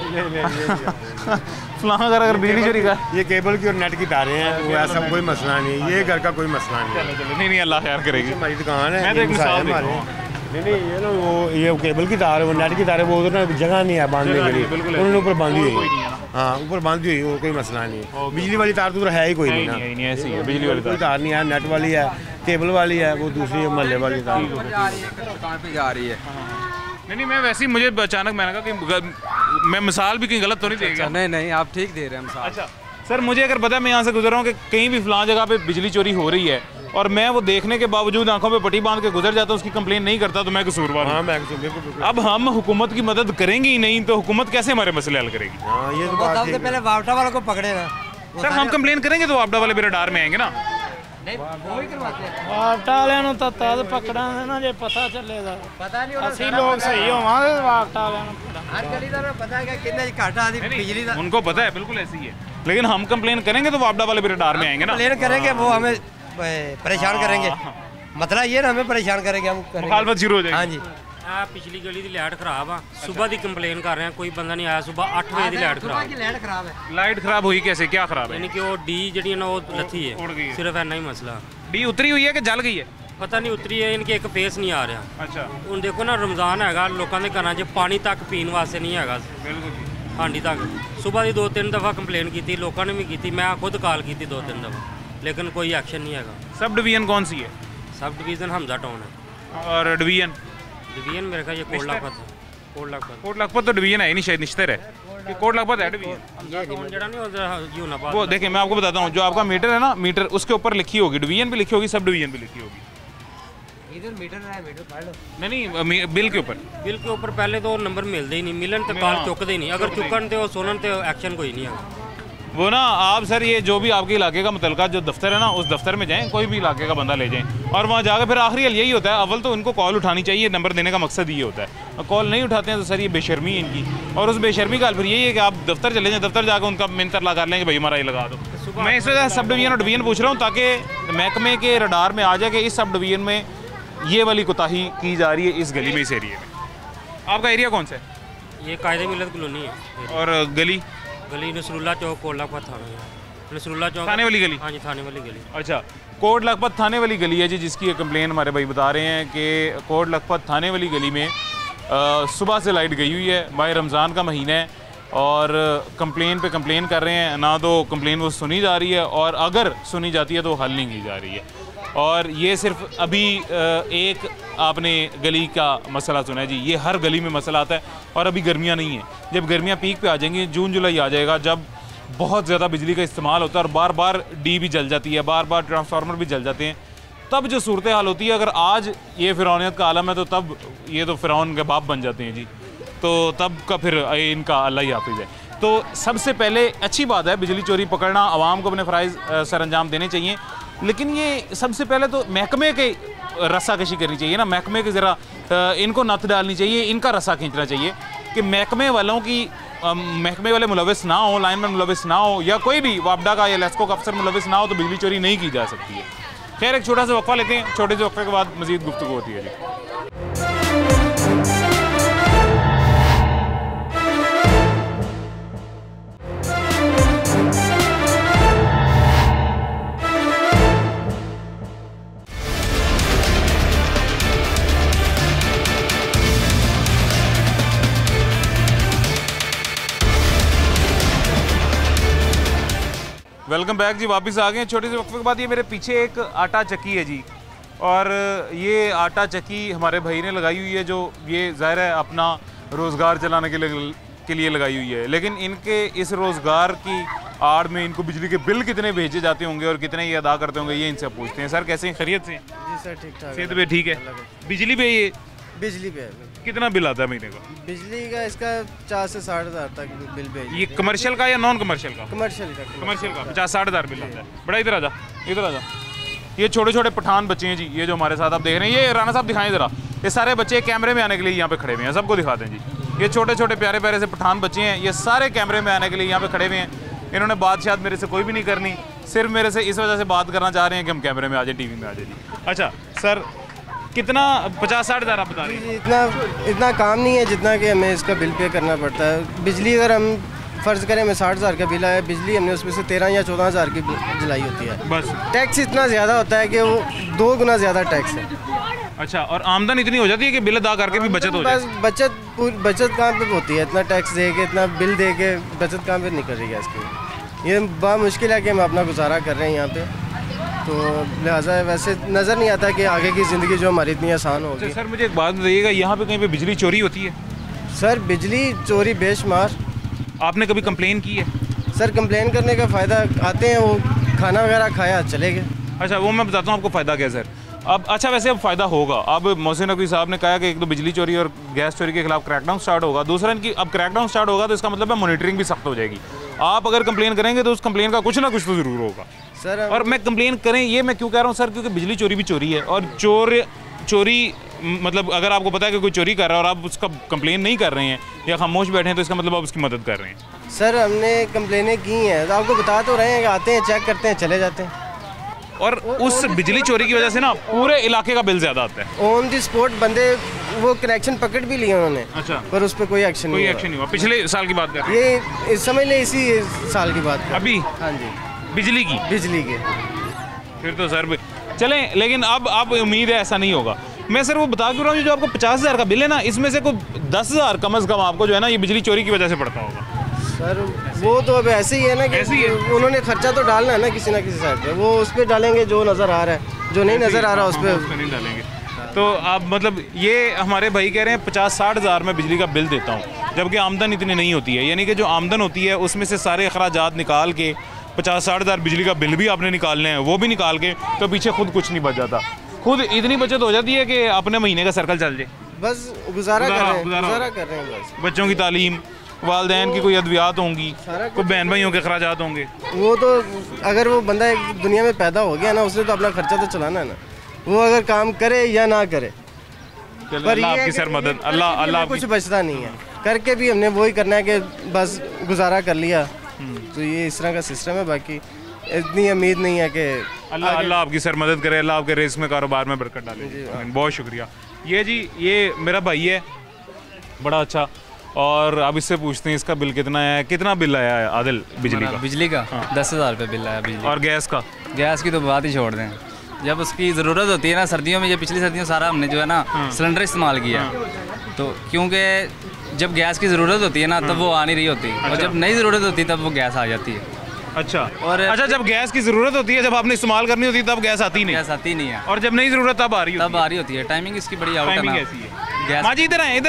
फलां घर अगर बिजली चोरी कर, ये केबल की और नेट की तारें हैं, वो ऐसा कोई मसला नहीं है, ये घर का कोई मसला नहीं है। नहीं अल्लाह खैर करेगी, हमारी दुकान है। मैं तो एक मिसाल दे रहा हूँ। नहीं ये ना वो ये केबल की तार है, वो नेट की तार है, वो उधर ना जगह नहीं है बांधने के लिए, उन्होंने ऊपर बांधी हुई है। हाँ, ऊपर बांधी हुई, वो कोई मसला नहीं है। बिजली वाली तार तो है ही कोई नहीं ना, ऐसी है बिजली वाली तार नहीं है, नेट वाली है, केबल वाली है, वो दूसरी मोहल्ले वाली तार दुकान पे जा रही है। नहीं मैं वैसे ही, मुझे अचानक मैंने कहा कि मैं मिसाल भी कहीं गलत तो नहीं देगा। नहीं आप ठीक दे रहे हैं मिसाल। अच्छा सर, मुझे अगर पता है, मैं यहाँ से गुजर रहा हूँ कि कहीं भी फलां जगह पे बिजली चोरी हो रही है और मैं वो देखने के बावजूद आंखों पे पट्टी बांध के गुजर जाता हूँ, उसकी कंप्लेन नहीं करता, तो मैं कसूरवार हूँ। हाँ, मैं बिल्कुल। अब हम हुकूमत की मदद करेंगे ही नहीं तो हुकूमत कैसे हमारे मसले हल करेगी? हाँ, ये तो बात सबसे पहले वापडा वालों को पकड़े ना। सर हम कंप्लेन करेंगे तो वापडा वाले मेरे डार में आएंगे ना। वापटा वाਲਿਆਂ ਨੂੰ ਤਾਂ ਤਦ ਪਕੜਾਂਗੇ ਨਾ ਜੇ ਪਤਾ ਚੱਲੇਗਾ। पता नहीं ਅਸੀਂ ਲੋਕ ਸਹੀ ਹੋਵਾਂਗੇ ਵਾਪटा ਵਾਲਿਆਂ ਨੂੰ हर गली का पता है कि कितने घाटा आदि बिजली का। उनको पता है, बिल्कुल ऐसी है, लेकिन हम कंप्लेन करेंगे तो वापडा वाले मेरे डार में आएंगे ना। कंप्लेन करेंगे वो हमें परेशान करेंगे, मतलब ये ना हमें परेशान करेंगे, हम मुखालफत शुरू हो जाएगी। हाँ जी। पिछली गली की लाइट खराब आ, सुबह की कंप्लेन कर रहे हैं, कोई बंदा नहीं आया, सुबह 8 बजे की लाइट खराब है। लाइट खराब हुई कैसे, क्या खराब है? यानी कि वो डी जी ना वो लथी है, सिर्फ इतना ही मसला। डी उतरी हुई है कि जल गई है? पता नहीं उतरी है, इनके एक फेस नहीं आ रहा। अच्छा। ਹੁਣ देखो ना रमज़ान हैगा, लोगों के घर 'ਚ पानी तक पीने वास्ते नहीं हैगा, बिल्कुल हांडी तक। सुबह की 2-3 दफ़ा कंप्लेन की, लोगों ने भी की, मैं खुद कॉल की 2-3 दफ़ा, लेकिन कोई एक्शन नहीं हैगा। सब डिवीजन कौन सी है? सब डिवीज़न हमजा टाउन है। और डिवीजन मेरे ख्याल ये कोट लखपत है। कोट लखपत तो डिवीजन है ही नहीं, शायद निश्तर है कि कोट लखपत है डिवीजन। वो देखिए मैं आपको बताता हूँ, जो आपका मीटर है ना, मीटर उसके ऊपर लिखी होगी, डिवीजन भी लिखी होगी, सब डिवीजन भी लिखी होगी। इधर मीटर है, मीटर पढ़ लो। नहीं बिल के ऊपर पहले तो नंबर मिलते ही नहीं, मिलन तो कॉल चुकते ही नहीं, अगर चुकन तो सुनन तो एक्शन कोई नहीं है। वो ना आप सर, ये जो भी आपके इलाके का मुतलका जो दफ्तर है ना, उस दफ्तर में जाएं, कोई भी इलाके का बंदा ले जाएं और वहाँ जाकर फिर आखिरी हल यही होता है, अव्वल तो उनको कॉल उठानी चाहिए, नंबर देने का मकसद ये होता है। कॉल नहीं उठाते हैं तो सर ये बेशर्मी है इनकी, और उस बेशर्मी का हल फिर यही है कि आप दफ्तर चले जाएँ, दफ्तर जाकर उनका मिनतरला कर लेंगे, भाई हमारा ये लगा दो। मैं इस वजह से सब डिवीजन और डिवीजन पूछ रहा हूँ ताकि महकमे के रडार में आ जाए कि इस सब डिवीजन में ये वाली कोताही की जा रही है इस गली में, इस एरिया में। आपका एरिया कौन सा है? ये कायदे मिलत कॉलोनी है। और गली नसरुल्ला चौक, कोट लखपत थाना, नसरुल्ला चौक थाने वाली गली। हाँ जी, थाने वाली गली। अच्छा, कोट लखपत थाने वाली गली है जी, जिसकी कंप्लेन हमारे भाई बता रहे हैं कि कोट लखपत थाने वाली गली में सुबह से लाइट गई हुई है, माह रमज़ान का महीना है, और कंप्लेन पे कंप्लेन कर रहे हैं, ना तो कंप्लेन वो सुनी जा रही है, और अगर सुनी जाती है तो हल नहीं की जा रही है। और ये सिर्फ अभी एक आपने गली का मसला सुना है जी, ये हर गली में मसला आता है, और अभी गर्मियाँ नहीं हैं, जब गर्मियाँ पीक पे आ जाएंगी, जून जुलाई आ जाएगा, जब बहुत ज़्यादा बिजली का इस्तेमाल होता है और बार बार डी भी जल जाती है, बार बार ट्रांसफार्मर भी जल जाते हैं, तब जो सूरत हाल होती है, अगर आज ये फ़िरौनियत का आलम है तो तब ये तो फ़िरौन के बाप बन जाते हैं जी, तो तब का फिर इनका अल्लाह ही हाफिज़ है। तो सबसे पहले अच्छी बात है बिजली चोरी पकड़ना, आवाम को अपने फ़राइज़ सर अंजाम देने चाहिए, लेकिन ये सबसे पहले तो महकमे के रस्साकशी करनी चाहिए ना, महकमे के ज़रा इनको नत डालनी चाहिए, इनका रस्सा खींचना चाहिए कि महकमे वालों की महकमे वाले मुलविस ना हो, लाइनमैन मुलविस ना हो, या कोई भी वापडा का या लेस्को का अफसर मुलविस ना हो तो बिजली चोरी नहीं की जा सकती है। खैर एक छोटा सा वक्फा लेते हैं, छोटे से वक्फे के बाद मज़ीद गुफ्तगू होती है जी। वेलकम बैक जी, वापस आ गए छोटे से वक्फे के बाद। ये मेरे पीछे एक आटा चक्की है जी, और ये आटा चक्की हमारे भाई ने लगाई हुई है, जो ये ज़ाहिर है अपना रोज़गार चलाने के लिए लगाई हुई है, लेकिन इनके इस रोज़गार की आड़ में इनको बिजली के बिल कितने भेजे जाते होंगे और कितने ये अदा करते होंगे, ये इनसे पूछते हैं। सर कैसे हैं, खैरियत से? जी सर ठीक ठाक। सेहत पे ठीक है? बिजली पे ये बिजली पे कितना बिल आता है महीने का? बिजली का इसका 50 से 60 हज़ार तक बिल भेज। ये कमर्शियल का या नॉन कमर्शियल का? कमर्शियल का। कमर्शियल का 50-60 हज़ार बिल आता है। बड़ा इधर आ जा, इधर आ जा। ये छोटे छोटे पठान बच्चे हैं जी, ये जो हमारे साथ आप देख रहे हैं, ये राना साहब दिखाएं ज़रा, ये सारे बच्चे कैमरे में आने के लिए यहाँ पे खड़े हुए हैं, सबको दिखाते हैं जी। ये छोटे छोटे प्यारे प्यारे से पठान बच्चे हैं, ये सारे कैमरे में आने के लिए यहाँ पे खड़े हुए हैं। इन्होंने बात शायद मेरे से कोई भी नहीं करनी, सिर्फ मेरे से इस वजह से बात करना चाह रहे हैं कि हम कैमरे में आ जाए, टीवी में आ जाए जी। अच्छा सर, कितना 50-60 हज़ार आप बता रहे हैं? इतना काम नहीं है जितना कि हमें इसका बिल पे करना पड़ता है। बिजली अगर हम फ़र्ज़ करें हमें 60 हज़ार का बिल आया, बिजली हमने उसमें से 13 या 14 हज़ार की जलाई होती है बस। टैक्स इतना ज़्यादा होता है कि वो 2 गुना ज़्यादा टैक्स है। अच्छा, और आमदन इतनी हो जाती है कि बिल अदा करके भी बचत हो जाती है? बचत कहाँ पे होती है, इतना टैक्स दे के इतना बिल दे के बचत कहाँ पे निकल रही है इसकी। ये बड़ा मुश्किल है कि हम अपना गुजारा कर रहे हैं यहाँ पे, तो लिहाजा वैसे नज़र नहीं आता कि आगे की ज़िंदगी जो हमारी इतनी आसान होगी। सर मुझे एक बात बताइएगा, यहाँ पे कहीं पे बिजली चोरी होती है? सर बिजली चोरी बेशुमार। आपने कभी कंप्लेन की है? सर कंप्लेन करने का फ़ायदा, आते हैं वो खाना वगैरह खाया चले गए। अच्छा, वो मैं बताता हूँ आपको फ़ायदा क्या सर। अब अच्छा वैसे अब फ़ायदा होगा, अब मोहसिन नकवी साहब ने कहा कि एक तो बिजली चोरी और गैस चोरी के खिलाफ क्रैकडाउन स्टार्ट होगा, दूसरा इनकी अब क्रैकडाउन स्टार्ट होगा तो इसका मतलब है मॉनिटरिंग भी सख्त हो जाएगी। आप अगर कंप्लेन करेंगे तो उस कंप्लेन का कुछ ना कुछ तो ज़रूर होगा सर। और मैं कंप्लेन करें ये मैं क्यों कह रहा हूँ सर, क्योंकि बिजली चोरी भी चोरी है, और चोरी मतलब अगर आपको पता है कि कोई चोरी कर रहा है और आप उसका कंप्लेन नहीं कर रहे हैं या खामोश बैठे हैं तो इसका मतलब आप उसकी मदद कर रहे हैं। सर हमने कंप्लेनें की हैं, तो आपको बता तो रहे हैं कि आते हैं चेक करते हैं चले जाते हैं, और उस बिजली चोरी की वजह से ना पूरे इलाके का बिल ज़्यादा आता है। ऑन दी स्पॉट बंदे वो कनेक्शन पकड़ भी लिए उन्होंने। अच्छा, पर उस पर कोई एक्शन नहीं हुआ। पिछले साल की बात कर ये समझ लें, इसी साल की बात अभी। हाँ जी, बिजली की फिर तो सर चलें, लेकिन अब उम्मीद है ऐसा नहीं होगा। मैं सर वो बता क्यों रहा हूँ, जो आपको 50 हज़ार का बिल है ना, इसमें से कोई 10 हज़ार कम अज़ कम आपको जो है ना ये बिजली चोरी की वजह से पड़ता होगा। सर वो तो अब ऐसे ही है ना कि उन्होंने खर्चा तो डालना है ना किसी ना किसी साइड पे, वो उस पर डालेंगे जो नज़र आ रहा है, जो नहीं नज़र आ रहा उस पर नहीं डालेंगे। तो आप मतलब ये हमारे भाई कह रहे हैं 50-60 हज़ार में बिजली का बिल देता हूँ, जबकि आमदन इतनी नहीं होती है, यानी कि जो आमदन होती है उसमें से सारे अखराजात निकाल के 50-60 हज़ार बिजली का बिल भी आपने निकालने हैं, वो भी निकाल के तो पीछे खुद कुछ नहीं बच जाता। खुद इतनी बचत हो जाती है कि अपने महीने का सर्कल चल जाए, बस गुजारा कर रहे हैं बस। बच्चों की तालीम, वालदैन की कोई अद्वियात होंगी, कोई बहन भाइयों के अखराजात होंगे, वो तो अगर वो बंदा एक दुनिया में पैदा हो गया ना, उसने तो अपना खर्चा तो चलाना है ना, वो अगर काम करे या ना करे। पर आपकी सर मदद, अल्लाह कुछ बचता नहीं है, करके भी हमने वही करना है कि बस गुजारा कर लिया, तो ये इस तरह का सिस्टम है। बाकी इतनी उम्मीद नहीं है कि अल्लाह आपकी सर मदद करे, अल्लाह आपके रिस्क में कारोबार में बरकत डाले। बहुत शुक्रिया। ये जी ये मेरा भाई है, बड़ा अच्छा, और अब इससे पूछते हैं इसका बिल कितना है, कितना बिल आया है आदिल बिजली का? 10 हज़ार रुपये बिल आया बिजली। और गैस का? गैस की तो बात ही छोड़ दें, जब उसकी ज़रूरत होती है ना, सर्दियों में, ये पिछली सर्दियों सारा हमने जो है ना सिलेंडर इस्तेमाल किया, तो क्योंकि जब गैस की ज़रूरत होती है ना तब वो आ नहीं रही होती, और जब नई ज़रूरत होती है तब वो गैस आ जाती है। अच्छा, और अच्छा जब गैस की ज़रूरत होती है, जब आपने इस्तेमाल करनी होती है तब गैस आती नहीं है, और जब नई ज़रूरत तब आ रही होती है। टाइमिंग इसकी बड़ी आउट है ना। माँ जी इधर आए,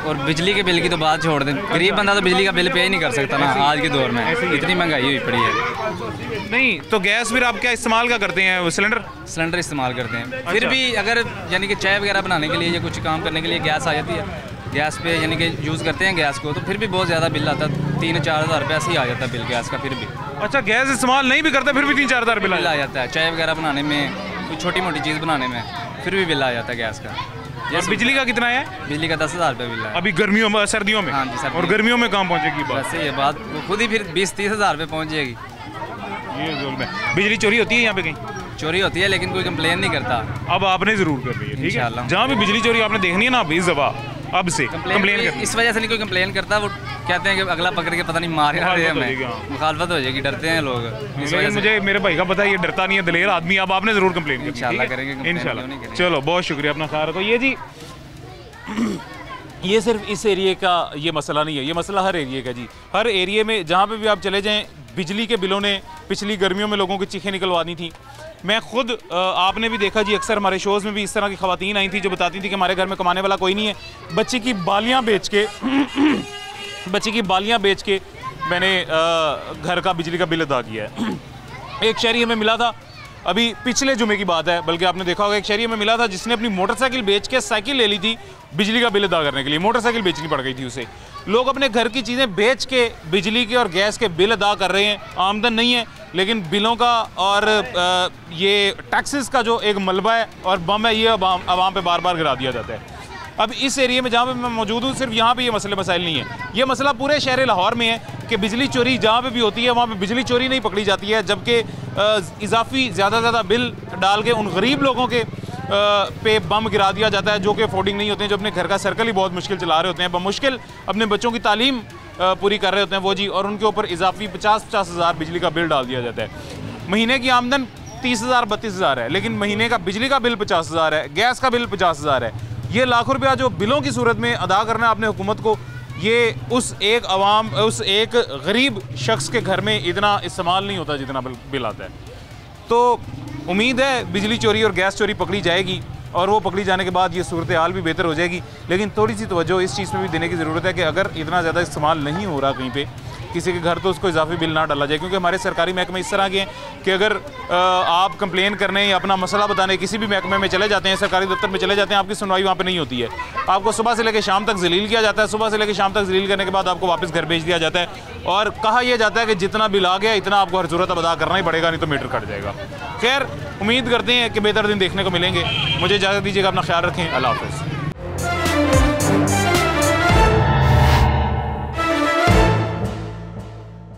और बिजली के बिल की तो बात छोड़ दें, गरीब बंदा तो बिजली का बिल पे ही नहीं कर सकता ना आज के दौर में, इतनी महंगाई हुई पड़ी है। नहीं तो गैस फिर आप क्या इस्तेमाल क्या करते हैं? सिलेंडर इस्तेमाल करते हैं। फिर भी अगर यानी कि चाय वगैरह बनाने के लिए या कुछ काम करने के लिए गैस आ जाती है, गैस पे यानी कि यूज़ करते हैं गैस को, तो फिर भी बहुत ज़्यादा बिल आता है, 3-4 हज़ार रुपये ऐसे ही आ जाता है बिल गैस का फिर भी। अच्छा, गैस इस्तेमाल नहीं भी करते फिर भी 3-4 हज़ार बिल आ जाता है, चाय वगैरह बनाने में, कोई छोटी मोटी चीज़ बनाने में फिर भी बिल आ जाता है गैस का। और बिजली का कितना है? बिजली का 10,000 रुपये बिल है अभी गर्मियों में, सर्दियों में। हाँ जी सर। और गर्मियों में कहाँ पहुँचेगी बात? वैसे ये बात खुद ही फिर 20-30 हज़ार रुपये पहुँच जाएगी। ये जुल्म है। बिजली चोरी होती है यहाँ पे कहीं? चोरी होती है लेकिन कोई कंप्लेन नहीं करता। अब आपने ज़रूर कर रही है, ठीक है? जहाँ भी बिजली चोरी आपने देखनी है ना अब इस दफ़ा, अब से कंप्लेन कर, इस वजह से नहीं कोई कंप्लेन करता, वो कहते हैं कि अगला पकड़ के पता नहीं मार हमें, मुखालफत हो जाएगी, डरते हैं लोग। लेकिन मुझे मेरे भाई का पता है ये डरता नहीं है, दलेर आदमी। अब आपने ज़रूर कंप्लेन की, इंशाल्लाह करेंगे, इंशाल्लाह। चलो बहुत शुक्रिया, अपना ख्याल रखो। ये जी ये सिर्फ इस एरिए का ये मसला नहीं है, ये मसला हर एरिए का जी। हर एरिए में जहाँ पे भी आप चले जाएं, बिजली के बिलों ने पिछली गर्मियों में लोगों की चीखें निकलवा दी थी। मैं खुद आपने भी देखा जी, अक्सर हमारे शोज़ में भी इस तरह की ख़वातीन आई थी जो बताती थी कि हमारे घर में कमाने वाला कोई नहीं है, बच्चे की बालियाँ बेच के मैंने घर का बिजली का बिल अदा किया है। एक शहरी हमें मिला था, अभी पिछले जुमे की बात है, बल्कि आपने देखा होगा, एक शहरी हमें मिला था जिसने अपनी मोटरसाइकिल बेच के साइकिल ले ली थी बिजली का बिल अदा करने के लिए। मोटरसाइकिल बेचनी पड़ गई थी उसे। लोग अपने घर की चीज़ें बेच के बिजली के और गैस के बिल अदा कर रहे हैं, आमदन नहीं है, लेकिन बिलों का और ये टैक्सेस का जो एक मलबा है और बम है, ये आवाम पे बार बार गिरा दिया जाता है। अब इस एरिया में जहाँ पे मैं मौजूद हूँ, सिर्फ यहाँ पे ये मसले मसाइल नहीं है, ये मसला पूरे शहर लाहौर में है कि बिजली चोरी जहाँ पे भी होती है वहाँ पे बिजली चोरी नहीं पकड़ी जाती है, जबकि इजाफी ज़्यादा बिल डाल के उन गरीब लोगों के पे बम गिरा दिया जाता है जो कि अफोर्डिंग नहीं होते हैं, जो अपने घर का सर्कल ही बहुत मुश्किल चला रहे होते हैं, बमुश्किल अपने बच्चों की तालीम पूरी कर रहे होते हैं वो जी, और उनके ऊपर इजाफी 50-50 हज़ार बिजली का बिल डाल दिया जाता है। महीने की आमदन 30,000-32,000 है, लेकिन महीने का बिजली का बिल 50,000 है, गैस का बिल 50,000 है। ये लाखों रुपया जो बिलों की सूरत में अदा करना है आपने हुकूमत को, ये उस एक गरीब शख्स के घर में इतना इस्तेमाल नहीं होता जितना बिल आता है। तो उम्मीद है बिजली चोरी और गैस चोरी पकड़ी जाएगी, और वो पकड़ी जाने के बाद ये सूरत हाल भी बेहतर हो जाएगी। लेकिन थोड़ी सी तवज्जो इस चीज़ में भी देने की ज़रूरत है कि अगर इतना ज़्यादा इस्तेमाल नहीं हो रहा कहीं पे किसी के घर, तो उसको इजाफी बिल ना डाला जाए, क्योंकि हमारे सरकारी महकमे इस तरह के हैं कि अगर आप कंप्लेन करने या अपना मसला बताने किसी भी महकमे में चले जाते हैं, सरकारी दफ्तर में चले जाते हैं, आपकी सुनवाई वहाँ पे नहीं होती है। आपको सुबह से लेकर शाम तक जलील किया जाता है, सुबह से लेकर शाम तक जलील करने के बाद आपको वापस घर भेज दिया जाता है, और कहा यह जाता है कि जितना बिल आ गया इतना आपको हर ज़रूरत अदा करना ही पड़ेगा, नहीं तो मीटर कट जाएगा। खैर, उम्मीद करते हैं कि बेहतर दिन देखने को मिलेंगे। मुझे इजाज़त दीजिएगा, अपना ख्याल रखें, अल्लाह हाफ़िज़।